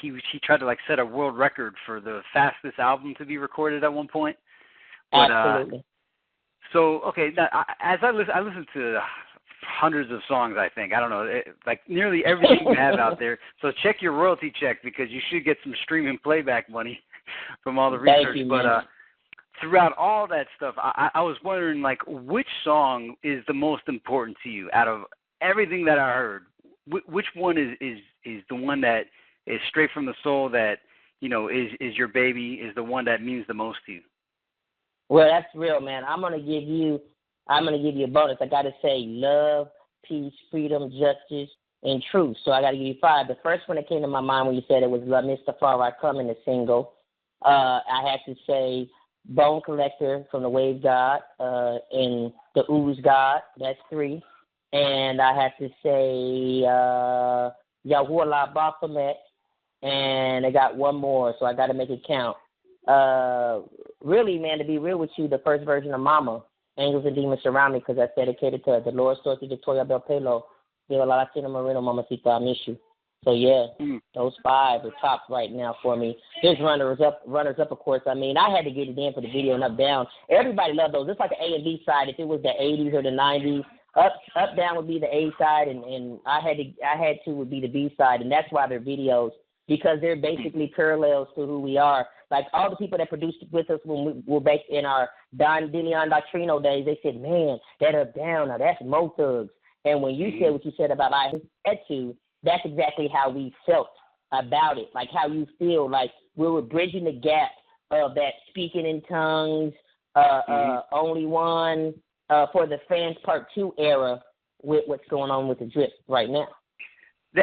tried to like set a world record for the fastest album to be recorded at one point. But, absolutely. So okay, now, as I listen to hundreds of songs, I think. I don't know, like nearly everything you have out there. So check your royalty check because you should get some streaming playback money from all the research. Thank you, but throughout all that stuff, I was wondering, like, which song is the most important to you out of everything that I heard? Which one is the one that is straight from the soul, that, you know, is your baby, is the one that means the most to you? Well, that's real, man. I'm gonna give you a bonus. I gotta say, Love peace, freedom, justice, and truth. So I got to give you 5. The first one that came to my mind when you said it was La Mistafari Coming, the single. I had to say Bone Collector from the Wave God and the Ooze God. That's 3. And I had to say Yahuwah Baphomet. And I got one more, so I got to make it count. Really, man, to be real with you, the first version of Mama, Angels and Demons Surround Me, because that's dedicated to the Lord Sorty Victoria Belpelo, De La Latina Marino, Mamacita, I miss you. So, yeah, those 5 are top right now for me. There's runners up, of course. I mean, I had to get it in for the video and Up Down. Everybody loved those. It's like an A and B side. If it was the 80s or the 90s, Up Down would be the A side, and I had to would be the B side, and that's why they're videos, because they're basically parallels to who we are. Like all the people that produced with us when we were back in our Don DeLeon Doctrino days, they said, man, that Up Down, now that's Mo Thugs. And when you said what you said about I had to, that's exactly how we felt about it, like how you feel, like we were bridging the gap of that speaking in tongues, only one, for the Fans Part 2 era with what's going on with the drip right now.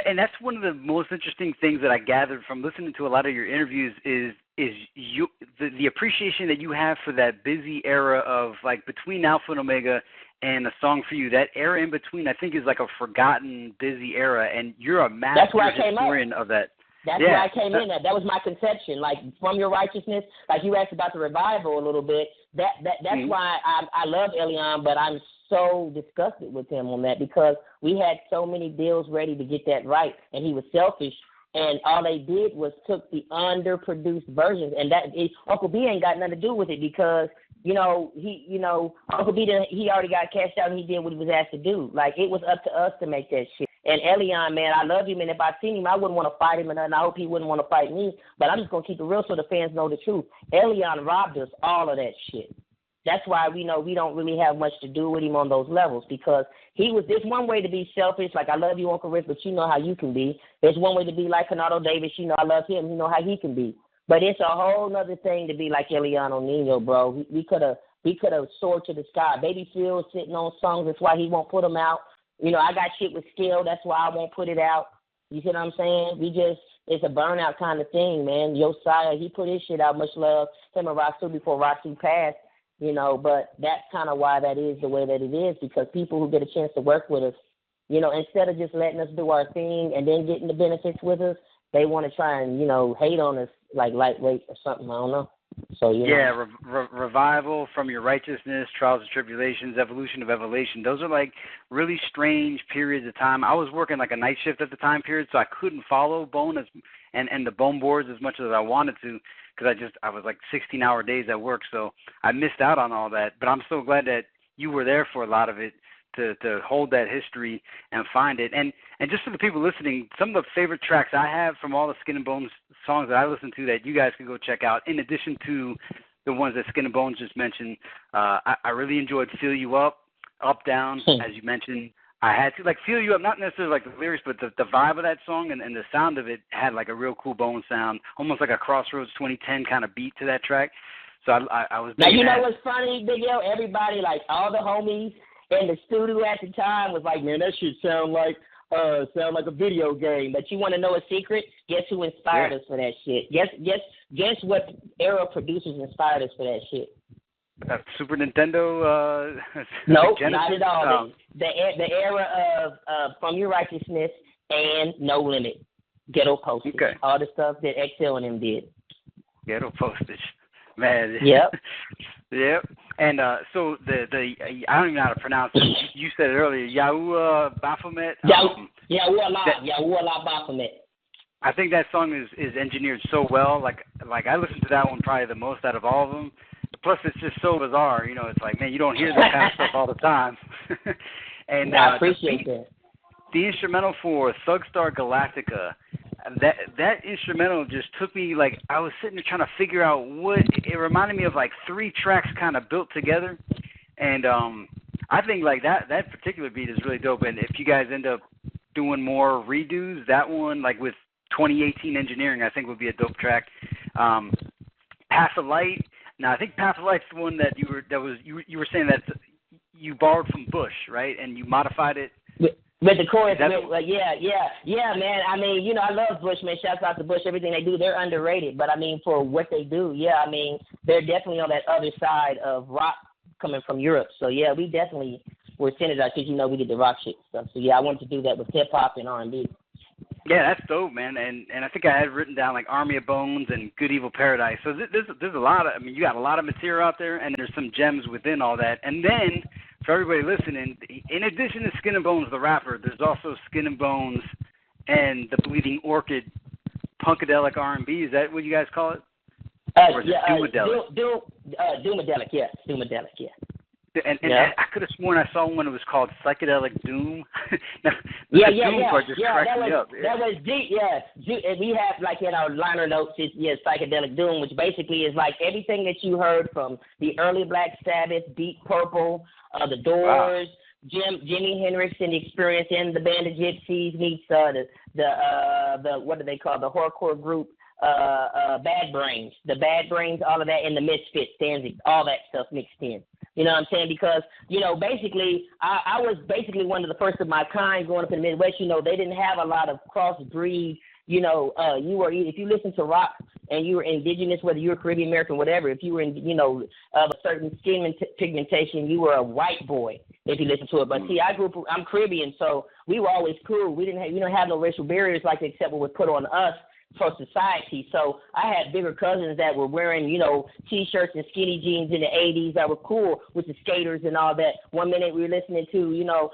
And that's one of the most interesting things that I gathered from listening to a lot of your interviews is the appreciation that you have for that busy era of like between Alpha and Omega and A Song for You. That era in between, I think, is like a forgotten busy era, and you're a master historian of that. That's where I came in at. That was my conception. Like, From Your Righteousness, like you asked about the revival a little bit, that's why I love Elian, but I'm so disgusted with him on that, because we had so many deals ready to get that right, and he was selfish, and all they did was took the underproduced versions, and Uncle B ain't got nothing to do with it, because Uncle B he already got cashed out and he did what he was asked to do. Like, it was up to us to make that shit. And Elian, man, I love him, and if I seen him, I wouldn't want to fight him, and I hope he wouldn't want to fight me. But I'm just gonna keep it real so the fans know the truth. Elian robbed us all of that shit. That's why we know we don't really have much to do with him on those levels, because there's one way to be selfish, like I love you, Uncle Rick, but you know how you can be. There's one way to be like Canado Davis, you know I love him, you know how he can be. But it's a whole other thing to be like Eliano Nino, bro. We could have soared to the sky. Baby Phil's sitting on songs, that's why he won't put them out. You know, I got shit with skill, that's why I won't put it out. You see what I'm saying? It's a burnout kind of thing, man. Josiah, he put his shit out, much love, him and Rasu before Rasu passed. You know, but that's kind of why that is the way that it is, because people who get a chance to work with us, you know, instead of just letting us do our thing and then getting the benefits with us, they want to try and, you know, hate on us like lightweight or something. I don't know. So, Revival, From Your Righteousness, Trials and Tribulations, Evolution of Evolution. Those are like really strange periods of time. I was working like a night shift at the time period, so I couldn't follow Bone and the Bone boards as much as I wanted to, because I was like 16-hour days at work, so I missed out on all that. But I'm so glad that you were there for a lot of it, to hold that history and find it. And just for the people listening, some of the favorite tracks I have from all the Skin and Bones songs that I listen to that you guys can go check out, in addition to the ones that Skin and Bones just mentioned, I really enjoyed Feel You Up, Up Down, as you mentioned. I had to, like, Feel You Up, not necessarily like the lyrics, but the vibe of that song and the sound of it had like a real cool Bone sound, almost like a Crossroads 2010 kind of beat to that track. So I was. Now, you know what's funny, Big L? Everybody, like all the homies in the studio at the time was like, man, that shit sound like a video game. But you want to know a secret? Guess who inspired us for that shit? Guess what era producers inspired us for that shit? Super Nintendo? Nope, not at all. The era of From Your Righteousness and No Limit, Ghetto Postage, all the stuff that XL and them did. Ghetto Postage, man. Yep. Yep. And so the I don't even know how to pronounce it. You said it earlier, Yahuwah Baphomet. Yahuwah Baphomet. I think that song is engineered so well. Like I listen to that one probably the most out of all of them. Plus, it's just so bizarre. You know, it's like, man, you don't hear that kind of stuff all the time. And I appreciate that. The instrumental for Thugstar Galactica, that instrumental just took me, like, I was sitting there trying to figure out what, it reminded me of like 3 tracks kind of built together. And I think like that particular beat is really dope. And if you guys end up doing more redos, that one, like with 2018 engineering, I think would be a dope track. Path of Light. Now, I think Path of Light's the one that you were saying that you borrowed from Bush, right? And you modified it. With the chorus, yeah, man. I mean, I love Bush, man. Shouts out to Bush. Everything they do, they're underrated. But I mean, for what they do, I mean, they're definitely on that other side of rock coming from Europe. So yeah, we definitely were centered out because we did the rock shit stuff. So yeah, I wanted to do that with hip hop and R&B. Yeah, that's dope, man. And I think I had written down like Army of Bones and Good Evil Paradise. So there's a lot of, I mean, you got a lot of material out there, and there's some gems within all that. And then for everybody listening, in addition to Skin and Bones, the rapper, there's also Skin and Bones and the Bleeding Orchid Punkadelic R&B. Is that what you guys call it? Or is it Doomadelic? Doomadelic, yeah. Doomadelic, yeah. And I could have sworn I saw one that was called Psychedelic Doom. Now, Doom part just cracked me up. That was deep, yeah. We have, like, in our liner notes, Psychedelic Doom, which basically is like everything that you heard from the early Black Sabbath, Deep Purple, the Doors, Jimi Hendrix and the Experience, and the Band of Gypsies meets the what do they call the horrorcore group? Bad Brains, all of that, and the Misfits, Danzig, all that stuff mixed in. You know what I'm saying? Because, basically, I was basically one of the first of my kind growing up in the Midwest. They didn't have a lot of crossbreed. If you listen to rock and you were indigenous, whether you were Caribbean American, whatever, if you were in, of a certain skin pigmentation, you were a white boy if you listen to it. But see, I'm Caribbean, so we were always cool. We didn't have no racial barriers like that except what was put on us for society. So I had bigger cousins that were wearing, T-shirts and skinny jeans in the 80s that were cool with the skaters and all that. One minute we were listening to,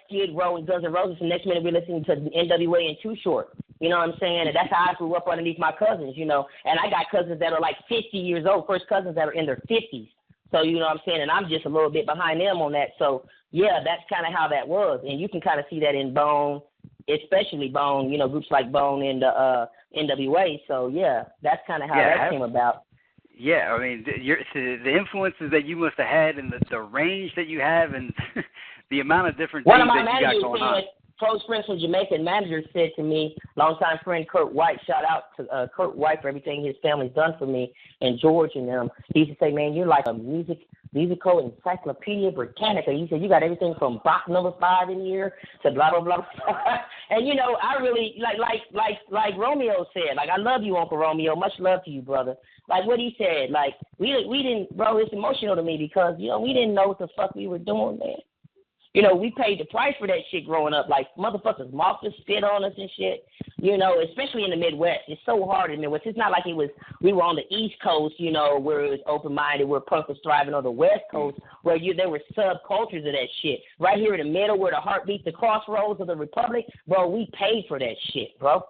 Skid Row and Guns N' Roses. The next minute we were listening to NWA and Too Short. You know what I'm saying? And that's how I grew up underneath my cousins, And I got cousins that are like 50 years old, first cousins that are in their 50s. So, you know what I'm saying? And I'm just a little bit behind them on that. So, yeah, that's kind of how that was. And you can kind of see that in Bone, especially Bone, groups like Bone and NWA. So, yeah, that's kind of how that came about. Yeah, I mean, the influences that you must have had and the range that you have and the amount of different things that you got going on. Close friends from Jamaica manager said to me, longtime friend Kurt White, shout out to Kurt White for everything his family's done for me, and George and them. He used to say, man, you're like a musical encyclopedia Britannica. He said, you got everything from Bach number 5 in here to blah, blah, blah. And, I really, like Romeo said, like, I love you, Uncle Romeo. Much love to you, brother. Like what he said, like, we didn't, bro, it's emotional to me because, we didn't know what the fuck we were doing, man. We paid the price for that shit growing up. Like, motherfuckers mocked us, spit on us and shit. Especially in the Midwest. It's so hard in the Midwest. It's not like we were on the East Coast, where it was open-minded, where punk was thriving, or the West Coast, where there were subcultures of that shit. Right here in the middle, where the heart beats the crossroads of the Republic, bro, we paid for that shit, bro.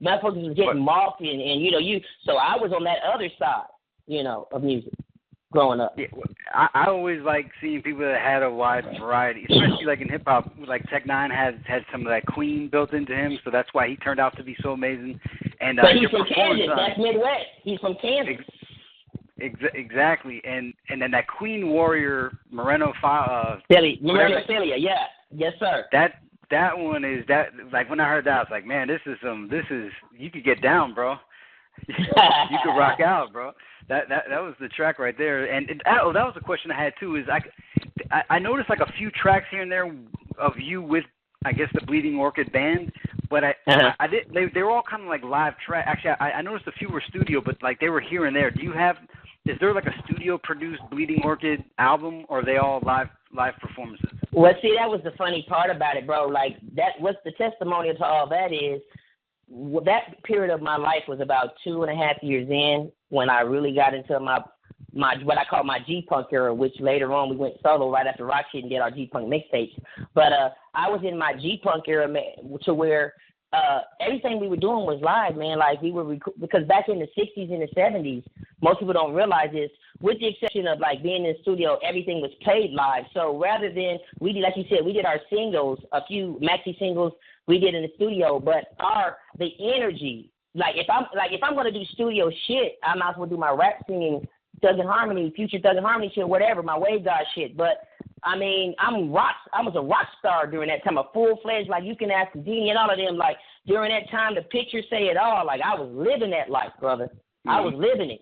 Motherfuckers was getting mocked, and so I was on that other side, of music. Growing up. Yeah, I always like seeing people that had a wide variety, especially like in hip hop. Like Tech Nine had some of that Queen built into him, so that's why he turned out to be so amazing. And but he's from Kansas. That's Midwest. He's from Kansas. Exactly, and then that Queen Warrior Moreno Celia, yeah, yes sir. That one is that, like, when I heard that, I was like, man, this is you could get down, bro. You could rock out, bro. That was the track right there. And that was a question I had too. Is I noticed like a few tracks here and there of you with, I guess, the Bleeding Orchid band, but I did. They were all kind of like live track. Actually, I noticed a few were studio, but like they were here and there. Is there like a studio produced Bleeding Orchid album, or are they all live performances? Well, see, that was the funny part about it, bro. Like what's the testimonial to all that is. That period of my life was about 2.5 years in when I really got into my what I call my G-Punk era, which later on we went solo right after Rock Shit and did our G-Punk mixtapes. But I was in my G-Punk era, man, to where everything we were doing was live, man. Like because back in the 60s and the 70s, most people don't realize this, with the exception of like being in the studio, everything was played live. So rather than, like you said, we did our singles, a few maxi singles we did in the studio, but the energy, like if I'm gonna do studio shit, I might as well do my rap singing, Thug and Harmony, future Thug and Harmony shit, whatever, my Wave God shit. But I mean, I was a rock star during that time, a full-fledged, like you can ask Dini and all of them, like during that time, the pictures say it all. Like I was living that life, brother. Mm-hmm. I was living it,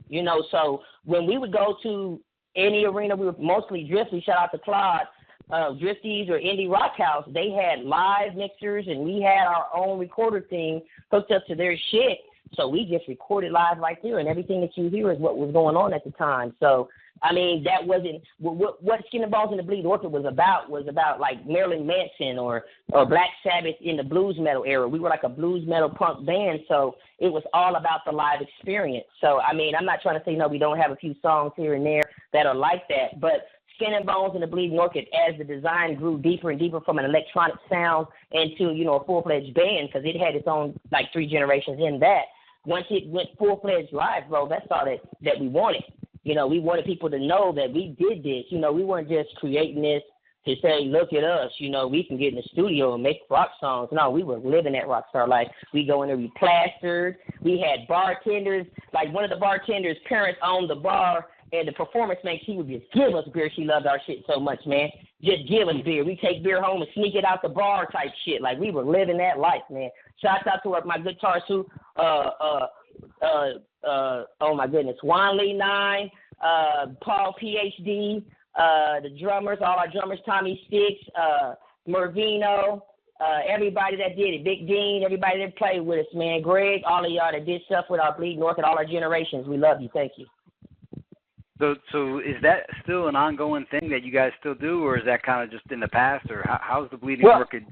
So when we would go to any arena, we were mostly Driftly, shout out to Claude. Drifties or Indie Rock House, they had live mixers, and we had our own recorder thing hooked up to their shit. So we just recorded live right there, and everything that you hear is what was going on at the time. So, I mean, that wasn't what Skin and Bones and the Bleed Orchid was about like Marilyn Manson or Black Sabbath in the blues metal era. We were like a blues metal punk band, so it was all about the live experience. So, I mean, I'm not trying to say, no, we don't have a few songs here and there that are like that, but Skin and Bones and the Bleeding Orchid, as the design grew deeper and deeper from an electronic sound into, a full-fledged band, because it had its own, 3 generations in that. Once it went full-fledged live, bro, that's all that we wanted. We wanted people to know that we did this. We weren't just creating this to say, look at us, we can get in the studio and make rock songs. No, we were living that rock star life. We go in there, we plastered. We had bartenders. Like, one of the bartenders' parents owned the bar, and the performance man, she would just give us beer. She loved our shit so much, man. Just give us beer. We take beer home and sneak it out the bar type shit. Like, we were living that life, man. Shouts out to my guitarist who, oh my goodness, Juan Lee 9, Paul PhD, the drummers, all our drummers, Tommy Sticks, Mervino, everybody that did it, Big Dean, everybody that played with us, man. Greg, all of y'all that did stuff with our Bleeding Orchid, all our generations. We love you. Thank you. So is that still an ongoing thing that you guys still do, or is that kind of just in the past, or how's the Bleeding Orchid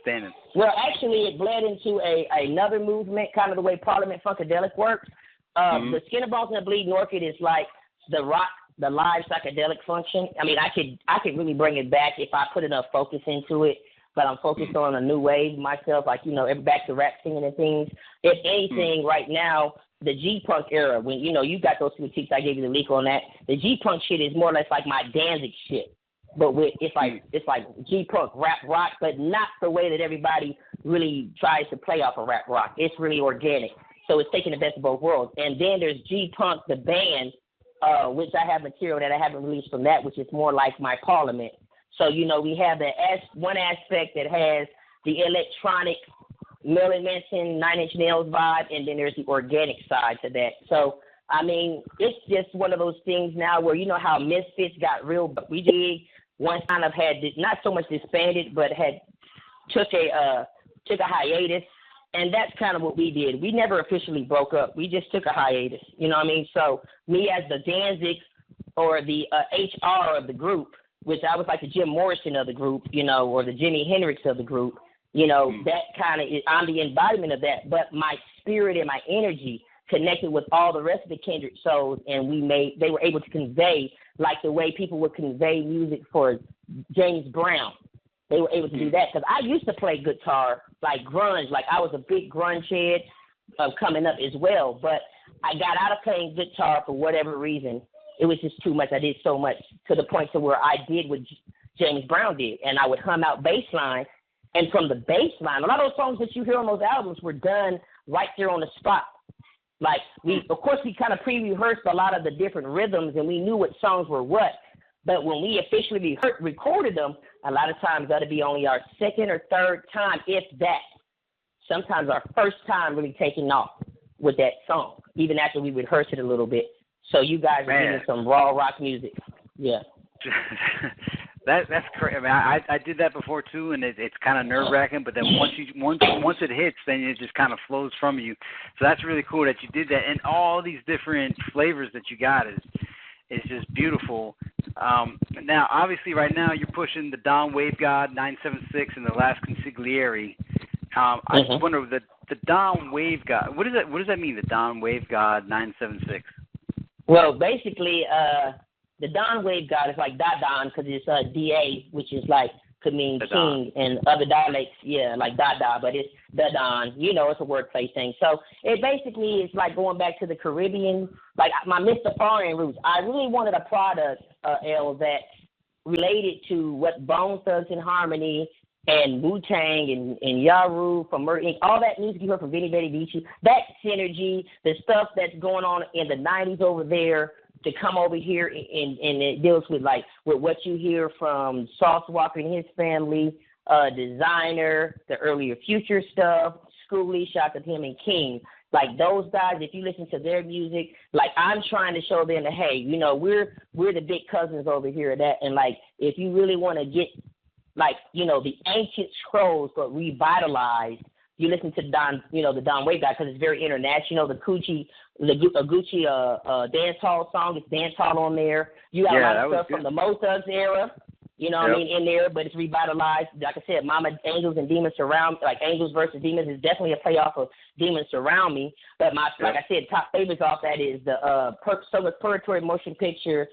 standing? Well, actually, it bled into another movement, kind of the way Parliament Funkadelic works. The Skin and Bones and the Bleeding Orchid is like the rock, the live psychedelic function. I mean, I could really bring it back if I put enough focus into it, but I'm focused on a new wave myself, back to rap singing and things. If anything, right now, the G-Punk era, when, you got those critiques, I gave you the leak on that. The G-Punk shit is more or less like my Danzig shit. But it's like G-Punk rap rock, but not the way that everybody really tries to play off of rap rock. It's really organic. So it's taking the best of both worlds. And then there's G-Punk, the band, which I have material that I haven't released from that, which is more like my Parliament. So, we have one aspect that has the electronic Marilyn Manson, 9 Inch Nails vibe, and then there's the organic side to that. So, I mean, it's just one of those things now where how Misfits got real, but we did one kind of had not so much disbanded, but had took a hiatus, and that's kind of what we did. We never officially broke up. We just took a hiatus. You know what I mean? So me as the Danzig or the HR of the group, which I was like the Jim Morrison of the group, or the Jimi Hendrix of the group. That kind of I'm the embodiment of that. But my spirit and my energy connected with all the rest of the kindred souls, and they were able to convey like the way people would convey music for James Brown. They were able to do that because I used to play guitar like grunge, like I was a big grunge head coming up as well. But I got out of playing guitar for whatever reason. It was just too much. I did so much to the point to where I did what James Brown did, and I would hum out bass line. And from the bass line, a lot of those songs that you hear on those albums were done right there on the spot. Like, we kind of pre-rehearsed a lot of the different rhythms, and we knew what songs were what. But when we officially recorded them, a lot of times that'll be only our second or third time, if that. Sometimes our first time really taking off with that song, even after we rehearsed it a little bit. So you guys are getting some raw rock music. Yeah. That's crazy. I mean, I did that before too, and it's kind of nerve-wracking. But then once it hits, then it just kind of flows from you. So that's really cool that you did that, and all these different flavors that you got is just beautiful. Now, obviously, right now you're pushing the Don Wave God 976 and the Last Consigliere. I just wonder the Don Wave God. What does that mean? The Don Wave God 976. Well, basically, the Don Wave God is like Da-Don because it's D-A, which is like, could mean king, and other dialects, like Dada, but it's Da-Don. It's a wordplay thing. So it basically is like going back to the Caribbean, like my Mr. roots. I really wanted a product, L, that related to what Bone Thugs and Harmony and Wu-Tang and Yaru from Murder Inc., all that music you heard from Vinny Betty Vici, that synergy, the stuff that's going on in the 90s over there, to come over here and it deals with what you hear from Sauce Walker and his family, Designer, the earlier Future stuff, Schoolie, shout to him, and King. Like those guys, if you listen to their music, like I'm trying to show them that, hey, you know, we're the big cousins over here. That and like if you really want to get like, you know, the ancient scrolls but revitalized, you listen to the Don Wave guy because it's very international. The Gucci dance hall song, it's dance hall on there. You got a lot of stuff from the Mo Thugs era. You know what I mean, in there, but it's revitalized. Like I said, Mama Angels and Demons Surround, like Angels versus Demons is definitely a playoff of Demons Surround Me. But like I said, top favorites off that is the Purgatory motion picture,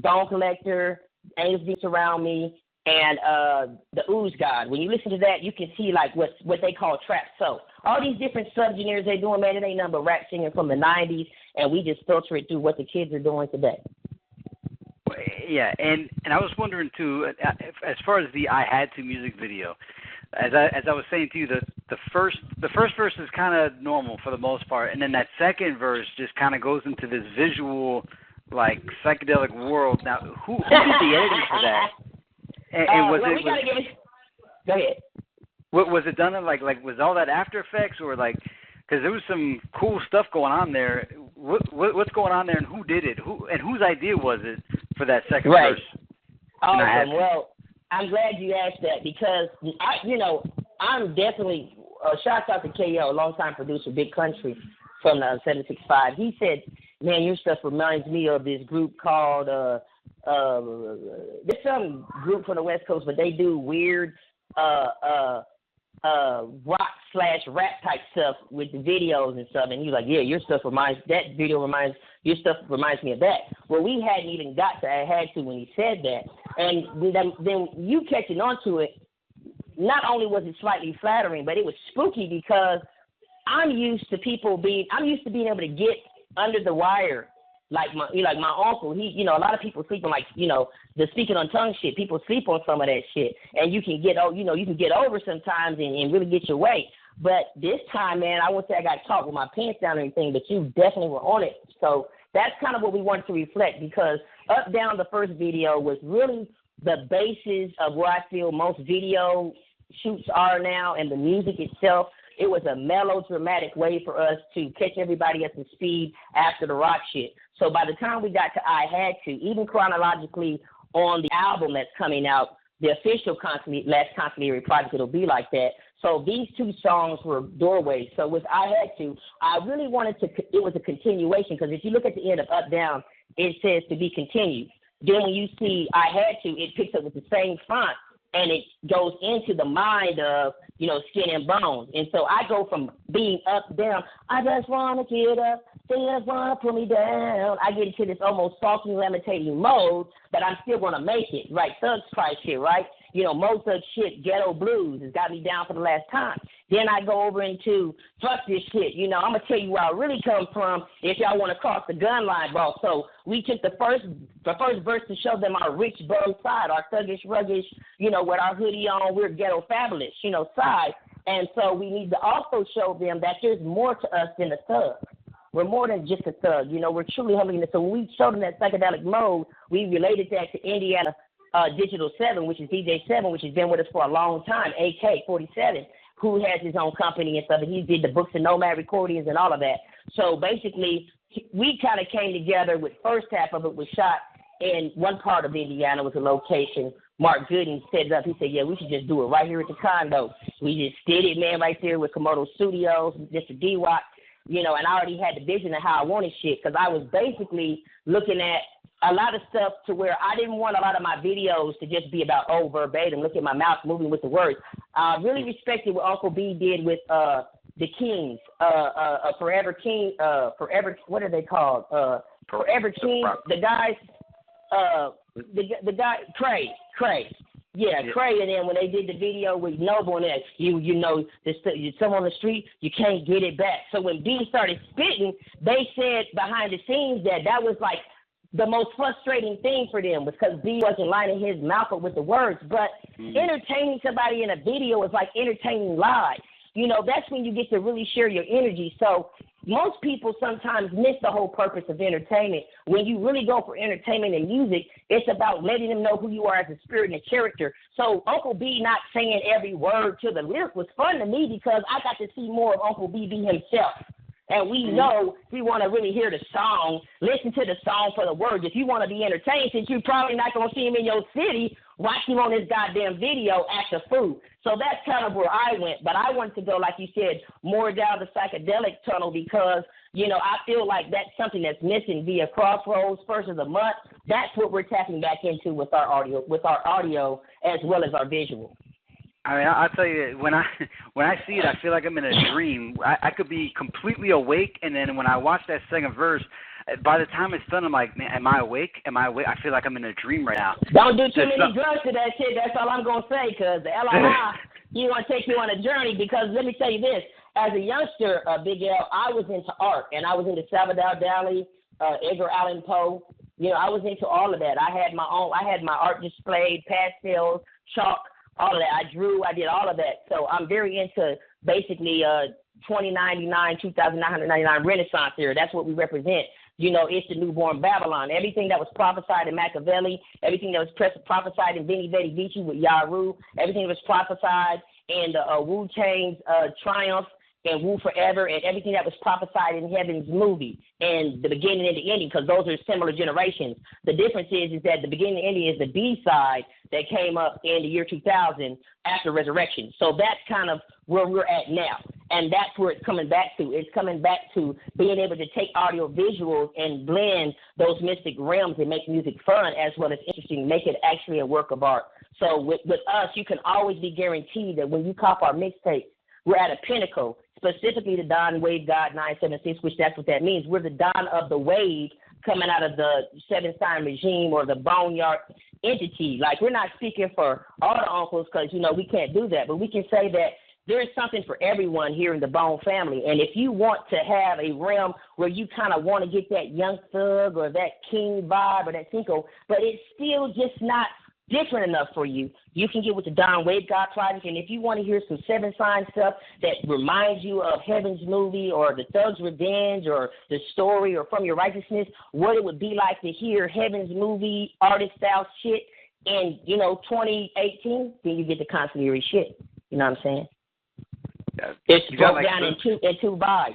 Dawn Collector, Angels Demons Surround Me, and the Ooze God. When you listen to that, you can see like what they call trap soul. All these different subgenres they're doing, man, it ain't nothing but rap singing from the 90s, and we just filter it through what the kids are doing today. Yeah, and I was wondering too, as far as the I Had To music video, as I was saying to you, the first verse is kind of normal for the most part, and then that second verse just kind of goes into this visual, like psychedelic world. Now, who did the editing for that? And Go ahead. Was it done in like was all that After Effects or like? Because there was some cool stuff going on there. What's going on there, and who did it? Whose idea was it for that second verse? Awesome. Well, I'm glad you asked that because I'm definitely shout out to KO, longtime producer, Big Country from the 765. He said, "Man, your stuff reminds me of this group called there's some group from the West Coast, but they do weird rock/rap type stuff with the videos and stuff." And you're like, yeah, your stuff reminds me of that. Well, we hadn't even got to I Had To when he said that. And then you catching on to it, not only was it slightly flattering, but it was spooky because I'm used to being able to get under the wire. Like my uncle, he, a lot of people sleep on the speaking on tongue shit. People sleep on some of that shit, and you can get over sometimes and really get your way. But this time, man, I won't say I got caught with my pants down or anything, but you definitely were on it. So that's kind of what we wanted to reflect because Up Down, the first video, was really the basis of where I feel most video shoots are now, and the music itself. It was a melodramatic way for us to catch everybody up to speed after the rock shit. So by the time we got to I Had To, even chronologically on the album that's coming out, the official Last Continuity Project, it'll be like that. So these two songs were doorways. So with I Had To, I really wanted it was a continuation because if you look at the end of Up Down, it says to be continued. Then when you see I Had To, it picks up with the same font. And it goes into the mind of, skin and bones. And so I go from being up, down, I just want to get up, they just want to put me down. I get into this almost sulking, lamentating mode, but I'm still going to make it, right? Thug Price shit, right? Most of shit, ghetto blues has got me down for the last time. Then I go over into fuck this shit. I'm going to tell you where I really come from if y'all want to cross the gun line, bro. So we took the first verse to show them our rich bum side, our thuggish, ruggish, with our hoodie on, we're ghetto fabulous, side. And so we need to also show them that there's more to us than a thug. We're more than just a thug. We're truly humbling. So when we showed them that psychedelic mode, we related that to Indiana Digital 7, which is DJ 7, which has been with us for a long time, AK-47, who has his own company and stuff, and he did the Books and Nomad recordings and all of that. So basically, we kind of came together with first half of it was shot in one part of Indiana was a location. Mark Gooden set it up. He said, yeah, we should just do it right here at the condo. We just did it, man, right there with Komodo Studios, Mr. D-Watt, and I already had the vision of how I wanted shit because I was basically looking at a lot of stuff to where I didn't want a lot of my videos to just be about, verbatim, look at my mouth moving with the words. I really respected what Uncle B did with the Kings, Forever King, what are they called? Forever King, the guys, the guy, Cray. Yeah, Cray, and then when they did the video with Noble and that, you someone on the street, you can't get it back. So when B started spitting, they said behind the scenes that was like the most frustrating thing for them was because B wasn't lining his mouth up with the words. But entertaining somebody in a video is like entertaining live. That's when you get to really share your energy. So most people sometimes miss the whole purpose of entertainment. When you really go for entertainment and music, it's about letting them know who you are as a spirit and a character. So Uncle B not saying every word to the lyric was fun to me because I got to see more of Uncle B be himself. And we know we want to really hear the song, listen to the song for the words. If you want to be entertained, since you're probably not going to see him in your city, watch him on this goddamn video at the food. So that's kind of where I went. But I wanted to go, like you said, more down the psychedelic tunnel because, you know, I feel like that's something that's missing via Crossroads, First of the Month. That's what we're tapping back into with our audio as well as our visual. I mean, I'll tell you, when I see it, I feel like I'm in a dream. I could be completely awake, and then when I watch that second verse, by the time it's done, I'm like, man, am I awake? Am I awake? I feel like I'm in a dream right now. Don't do too many drugs to that shit. That's all I'm going to say, because the LII, you want to take you on a journey, because let me tell you this. As a youngster, Big L, I was into art, and I was into Salvador Dali, Edgar Allan Poe. You know, I was into all of that. I had my art displayed, pastels, chalk, all of that. I drew, I did all of that. So I'm very into basically 2,999 Renaissance era. That's what we represent. You know, it's the newborn Babylon. Everything that was prophesied in Machiavelli, everything that was prophesied in Veni Vidi Vici with Yaru, everything that was prophesied in Wu Chang's Triumph and Wu Forever, and everything that was prophesied in Heaven's movie, and the beginning and the ending, because those are similar generations. The difference is that the beginning and ending is the B-side that came up in the year 2000 after Resurrection. So that's kind of where we're at now, and that's where it's coming back to. It's coming back to being able to take audio visuals and blend those mystic realms and make music fun as well as interesting, make it actually a work of art. So with us, you can always be guaranteed that when you cop our mixtape, we're at a pinnacle, specifically the Don Wave God 976, which that's what that means. We're the Don of the wave coming out of the seven sign regime or the boneyard entity. Like, we're not speaking for all the uncles because, you know, we can't do that. But we can say that there's something for everyone here in the Bone family. And if you want to have a realm where you kind of want to get that young thug or that king vibe or that Cinco, but it's still just not different enough for you, you can get with the Don Wave God Project. And if you want to hear some seven sign stuff that reminds you of Heaven's movie or the Thug's Revenge or the story or From Your Righteousness, what it would be like to hear Heaven's movie artist style shit in, you know, 2018, then you get the consigliere shit. You know what I'm saying? Yeah. It's broke down in two vibes.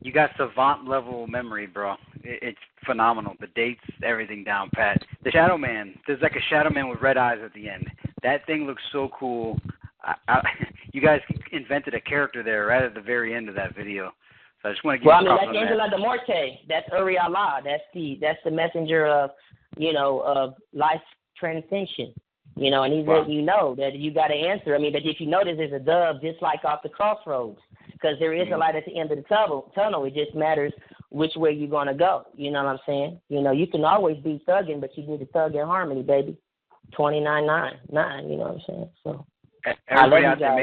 You got savant level memory, bro. It's phenomenal. The dates, everything down pat. The Shadow Man, there's like a Shadow Man with red eyes at the end. That thing looks so cool. You guys invented a character there right at the very end of that video. So I just want to give you that's Angela de Morte. That's Uri Allah. That's the messenger of, you know, of life transcension. You know, and he's letting you know that you got to answer. I mean, but if you notice, there's a dove just like off the crossroads, because there is a light at the end of the tunnel. It just matters which way you're going to go. You know what I'm saying? You know, you can always be thugging, but you need to thug in harmony, baby. 29.9, you know what I'm saying? So everybody out there,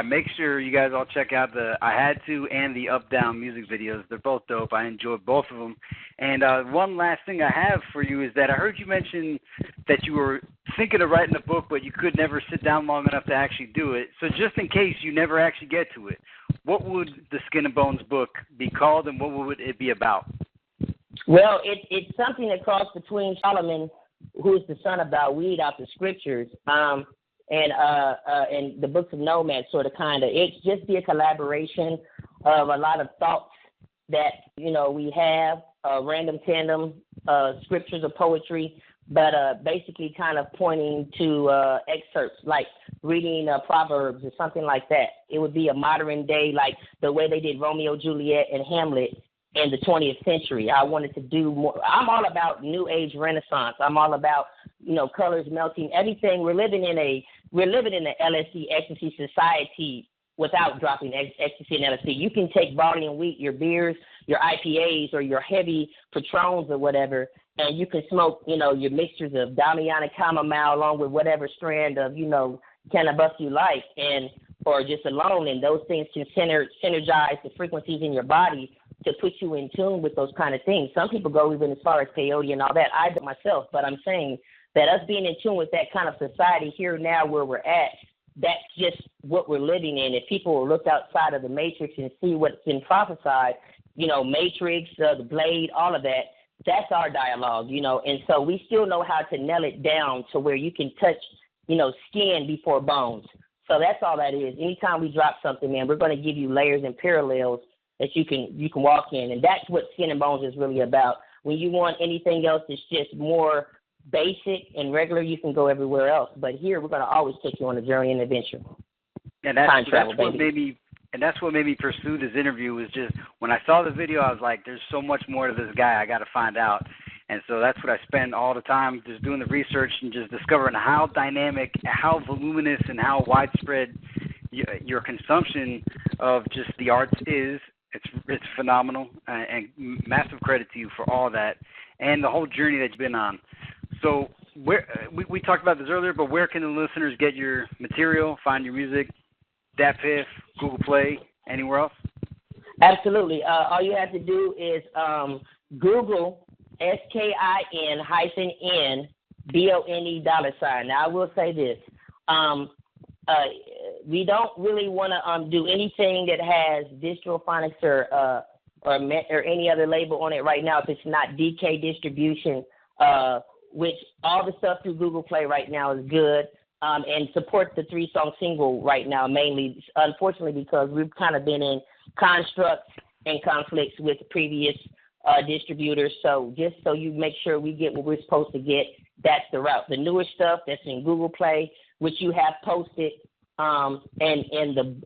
make sure you guys all check out the I Had To and the Up Down music videos. They're both dope. I enjoyed both of them. And one last thing I have for you is that I heard you mention that you were thinking of writing a book, but you could never sit down long enough to actually do it. So just in case you never actually get to it, what would the Skin and Bones book be called, and what would it be about? Well, it's something that crossed between Solomon, who is the son of Dawid out the scriptures, and the books of Nomads, sort of, kind of. It's just be a collaboration of a lot of thoughts that, you know, we have, random tandem scriptures of poetry, but basically kind of pointing to excerpts, like reading Proverbs or something like that. It would be a modern day, like the way they did Romeo, Juliet, and Hamlet in the 20th century. I wanted to do more. I'm all about New Age Renaissance. I'm all about, you know, colors melting, everything. We're living in the LSD ecstasy society without dropping ecstasy and LSD. You can take barley and wheat, your beers, your IPAs, or your heavy Patrons or whatever, and you can smoke, you know, your mixtures of Damiana chamomile along with whatever strand of, you know, cannabis you like, and or just alone, and those things can synergize the frequencies in your body to put you in tune with those kind of things. Some people go even as far as peyote and all that. I do myself, but I'm saying that us being in tune with that kind of society here now where we're at, that's just what we're living in. If people will look outside of the matrix and see what's been prophesied, you know, Matrix, the Blade, all of that, that's our dialogue, you know. And so we still know how to nail it down to where you can touch, you know, skin before bones. So that's all that is. Anytime we drop something, man, we're going to give you layers and parallels that you can walk in, and that's what Skin and Bones is really about. When you want anything else that's just more basic and regular, you can go everywhere else. But here, we're going to always take you on a journey and adventure. And that's what made me pursue this interview. Was just when I saw the video, I was like, "There's so much more to this guy. I got to find out." And so that's what I spend all the time, just doing the research and just discovering how dynamic, how voluminous, and how widespread your consumption of just the arts is. It's phenomenal, and massive credit to you for all that and the whole journey that you've been on. So we talked about this earlier, but where can the listeners get your material, find your music? DatPiff, Google Play, anywhere else? Absolutely. All you have to do is Google SKIN-N $. Now, I will say this. We don't really want to do anything that has Distro Phonics or any other label on it right now if it's not DK distribution, which all the stuff through Google Play right now is good. And support the 3-song single right now, mainly, unfortunately, because we've kind of been in constructs and conflicts with previous distributors. So just so you make sure we get what we're supposed to get, that's the route. The newer stuff that's in Google Play, which you have posted, and anything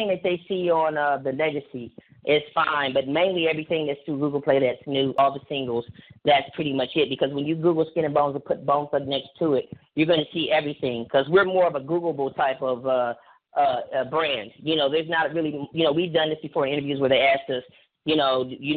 that they see on the Legacy is fine, but mainly everything that's through Google Play that's new, all the singles, that's pretty much it. Because when you Google Skin and Bones and put Bone Thug next to it, you're going to see everything. Because we're more of a Googleable type of brand. There's not really, we've done this before in interviews where they asked us, you're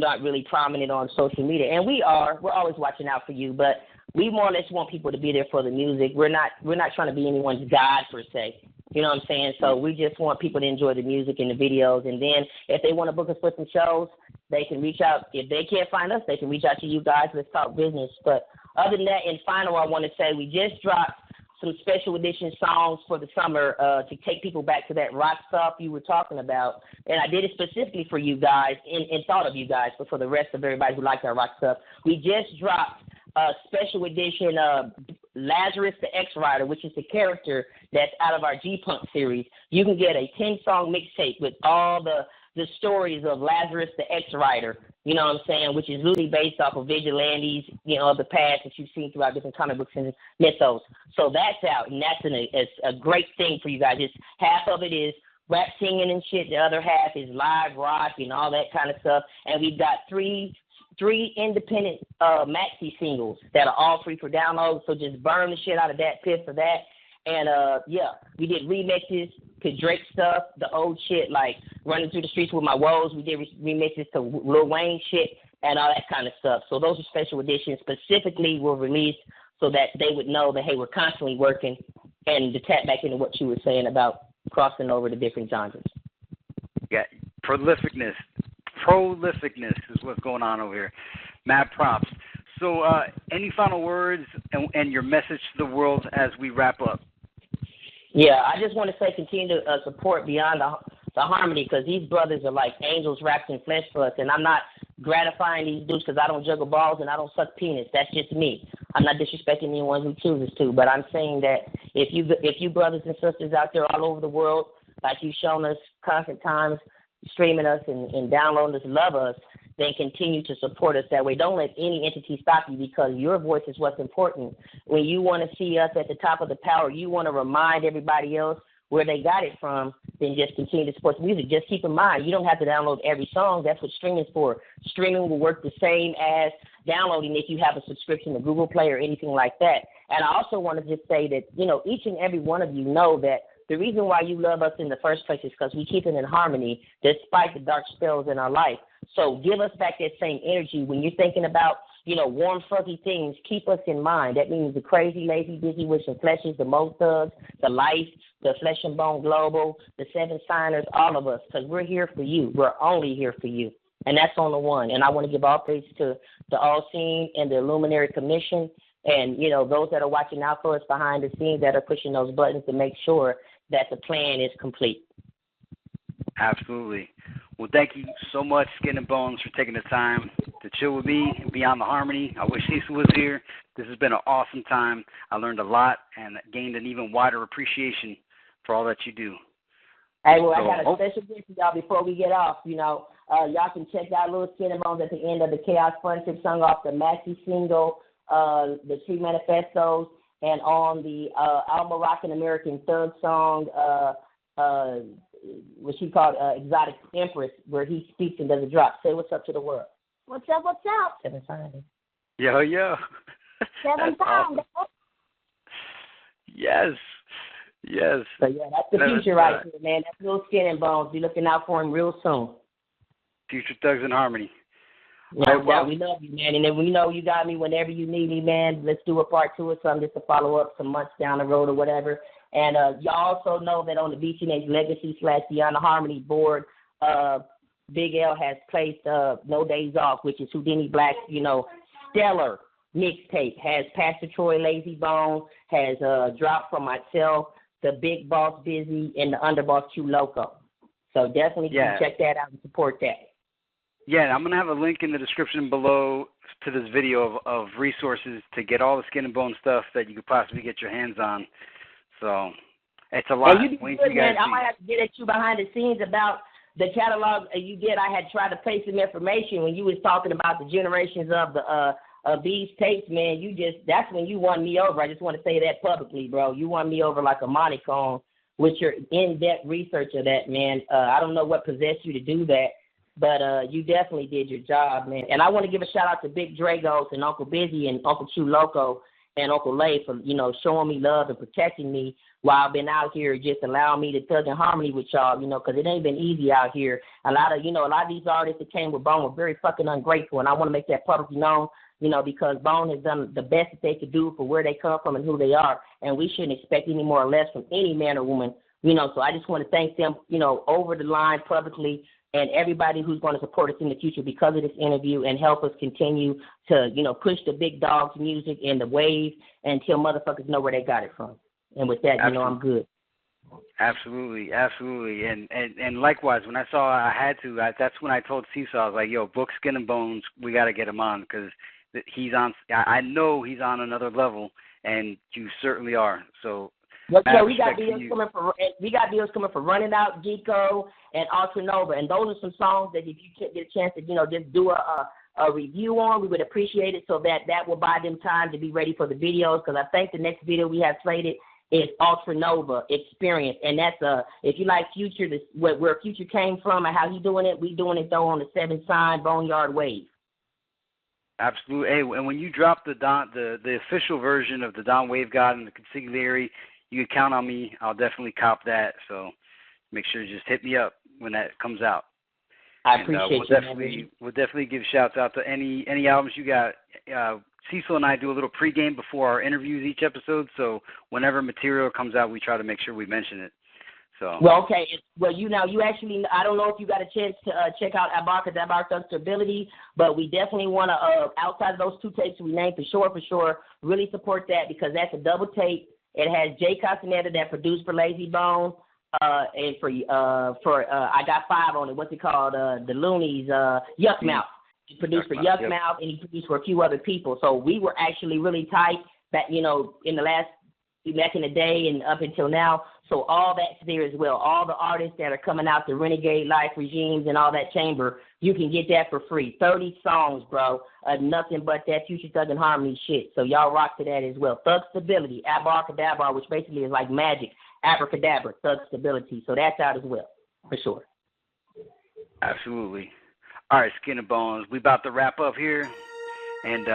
not really prominent on social media, and we're always watching out for you, but we more or less want people to be there for the music. We're not trying to be anyone's god per se. You know what I'm saying? So we just want people to enjoy the music and the videos. And then if they want to book us for some shows, they can reach out. If they can't find us, they can reach out to you guys. Let's talk business. But other than that, and final, I want to say we just dropped some special edition songs for the summer to take people back to that rock stuff you were talking about. And I did it specifically for you guys and thought of you guys, but for the rest of everybody who likes our rock stuff. We just dropped a special edition of Lazarus the X-Rider, which is the character that's out of our G-Punk series. You can get a 10-song mixtape with all the stories of Lazarus the X-Rider, you know what I'm saying, which is loosely based off of vigilantes, of the past that you've seen throughout different comic books and mythos. So that's out, and that's a great thing for you guys. It's half of it is rap singing and shit. The other half is live rock and all that kind of stuff. And we've got three independent maxi singles that are all free for download. So just burn the shit out of DatPiff for that. And we did remixes to Drake stuff, the old shit like Running Through the Streets with My Woes. We did remixes to Lil Wayne shit and all that kind of stuff. So those are special editions specifically were released so that they would know that, hey, we're constantly working, and to tap back into what you were saying about crossing over the different genres. Yeah, prolificness is what's going on over here. Mad props. So any final words and your message to the world as we wrap up? Yeah, I just want to say continue to support Beyond the Harmony, because these brothers are like angels wrapped in flesh for us, and I'm not gratifying these dudes because I don't juggle balls and I don't suck penis. That's just me. I'm not disrespecting anyone who chooses to, but I'm saying that if you brothers and sisters out there all over the world, like you've shown us constant times, streaming us and downloading us, love us, then continue to support us that way. Don't let any entity stop you, because your voice is what's important. When you want to see us at the top of the power, you want to remind everybody else where they got it from, then just continue to support the music. Just keep in mind, you don't have to download every song. That's what streaming is for. Streaming will work the same as downloading if you have a subscription to Google Play or anything like that. And I also want to just say that, each and every one of you know that the reason why you love us in the first place is because we keep it in harmony despite the dark spells in our life. So give us back that same energy when you're thinking about, warm, fuzzy things. Keep us in mind. That means the crazy, lazy, busy, wishing fleshes, the Mo Thugs, the Life, the Flesh and Bone Global, the Seven Signers, all of us, because we're here for you. We're only here for you. And that's on the one. And I want to give all praise to the All Scene and the Illuminary Commission and, those that are watching out for us behind the scenes that are pushing those buttons to make sure that the plan is complete. Absolutely. Well, thank you so much, Skin and Bones, for taking the time to chill with me Beyond the Harmony. I wish Cecil was here. This has been an awesome time. I learned a lot and gained an even wider appreciation for all that you do. Hey, well, So, I got a special gift for y'all before we get off. Y'all can check out Little Skin and Bones at the end of the Chaos Friendship song off the Maxi single, the Street Manifestos, and on the Alma Rockin' American Thug song, what she called Exotic Empress, where he speaks and does a drop. Say what's up to the world. What's up? What's up? 7 Sunday. Yo. 7 pounds. Awesome. Yes. So, yeah, that's the future right here, man. That's Little Skin and Bones. Be looking out for him real soon. Future Thugs in Harmony. Yeah, well, we love you, man. And then we know you got me whenever you need me, man. Let's do a part 2 or something just to follow up some months down the road or whatever. And y'all also know that on the BTNH Legacy / Beyond the Harmony board, Big L has placed No Days Off, which is Houdini Black's, stellar mixtape. Has Pastor Troy Lazy Bone, has dropped from myself, the Big Boss Busy, and the Underboss Q Loco. So definitely check that out and support that. Yeah, I'm going to have a link in the description below to this video of resources to get all the Skin and Bone stuff that you could possibly get your hands on. So it's a lot. You good, man. I might have to get at you behind the scenes about the catalog you get. I had tried to play some information when you was talking about the generations of the of these tapes, man. That's when you won me over. I just want to say that publicly, bro. You won me over like a Monte Cone with your in-depth research of that, man. I don't know what possessed you to do that, but you definitely did your job, man. And I want to give a shout out to Big Dragos and Uncle Busy and Uncle Q Loco and Uncle Lay for, showing me love and protecting me while I've been out here, just allowing me to thug in harmony with y'all, because it ain't been easy out here. A lot of these artists that came with Bone were very fucking ungrateful, and I want to make that publicly known, because Bone has done the best that they could do for where they come from and who they are, and we shouldn't expect any more or less from any man or woman, so I just want to thank them, over the line publicly, and everybody who's going to support us in the future because of this interview and help us continue to, push the big dogs music and the wave until motherfuckers know where they got it from. And with that, I'm good. Absolutely. And likewise, when I saw I had to, that's when I told Cecil, I was like, yo, book Skin and Bones, we got to get him on because he's on, I know he's on another level, and you certainly are. So, we got deals coming for Running Out, Geeko, and Ultra Nova, and those are some songs that if you get a chance to, just do a review on, we would appreciate it, so that will buy them time to be ready for the videos, because I think the next video we have slated is Ultra Nova Experience, and that's if you like Future, where Future came from and how he doing it, we doing it though on the 7 Sign Boneyard Wave. Absolutely. Hey, and when you drop the official version of the Don Wave God and the Consigliere, you can count on me. I'll definitely cop that. So make sure you just hit me up when that comes out. I appreciate you. We'll definitely give shouts out to any albums you got. Cecil and I do a little pregame before our interviews each episode. So whenever material comes out, we try to make sure we mention it. So. Well, okay. Well, you actually, I don't know if you got a chance to check out Abarcadabra Thug Stability, but we definitely want to, outside of those 2 tapes we named for sure, really support that because that's a double tape. It has Jay Castaneda that produced for Lazy Bone, and for I got 5 on it. What's it called? The Loonies, Yuck Mouth. He produced for Yuck Mouth, and he produced for a few other people. So we were actually really tight back in the day and up until now. So all that's there as well. All the artists that are coming out, the Renegade Life Regimes and all that chamber, you can get that for free. 30 songs, bro. Nothing but that Future Thug and Harmony shit. So y'all rock to that as well. Thug Stability, Abracadabra, which basically is like magic. Abracadabra, Thug Stability. So that's out as well, for sure. Absolutely. All right, Skin and Bones. We about to wrap up here, and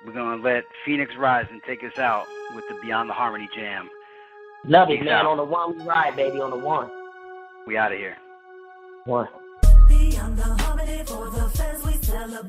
we're going to let Feenics Ryzin take us out with the Beyond the Harmony Jam. Love it, man. On the 1 we ride, baby. On the 1. We out of here. 1. Beyond the harmony for the fans we celebrate.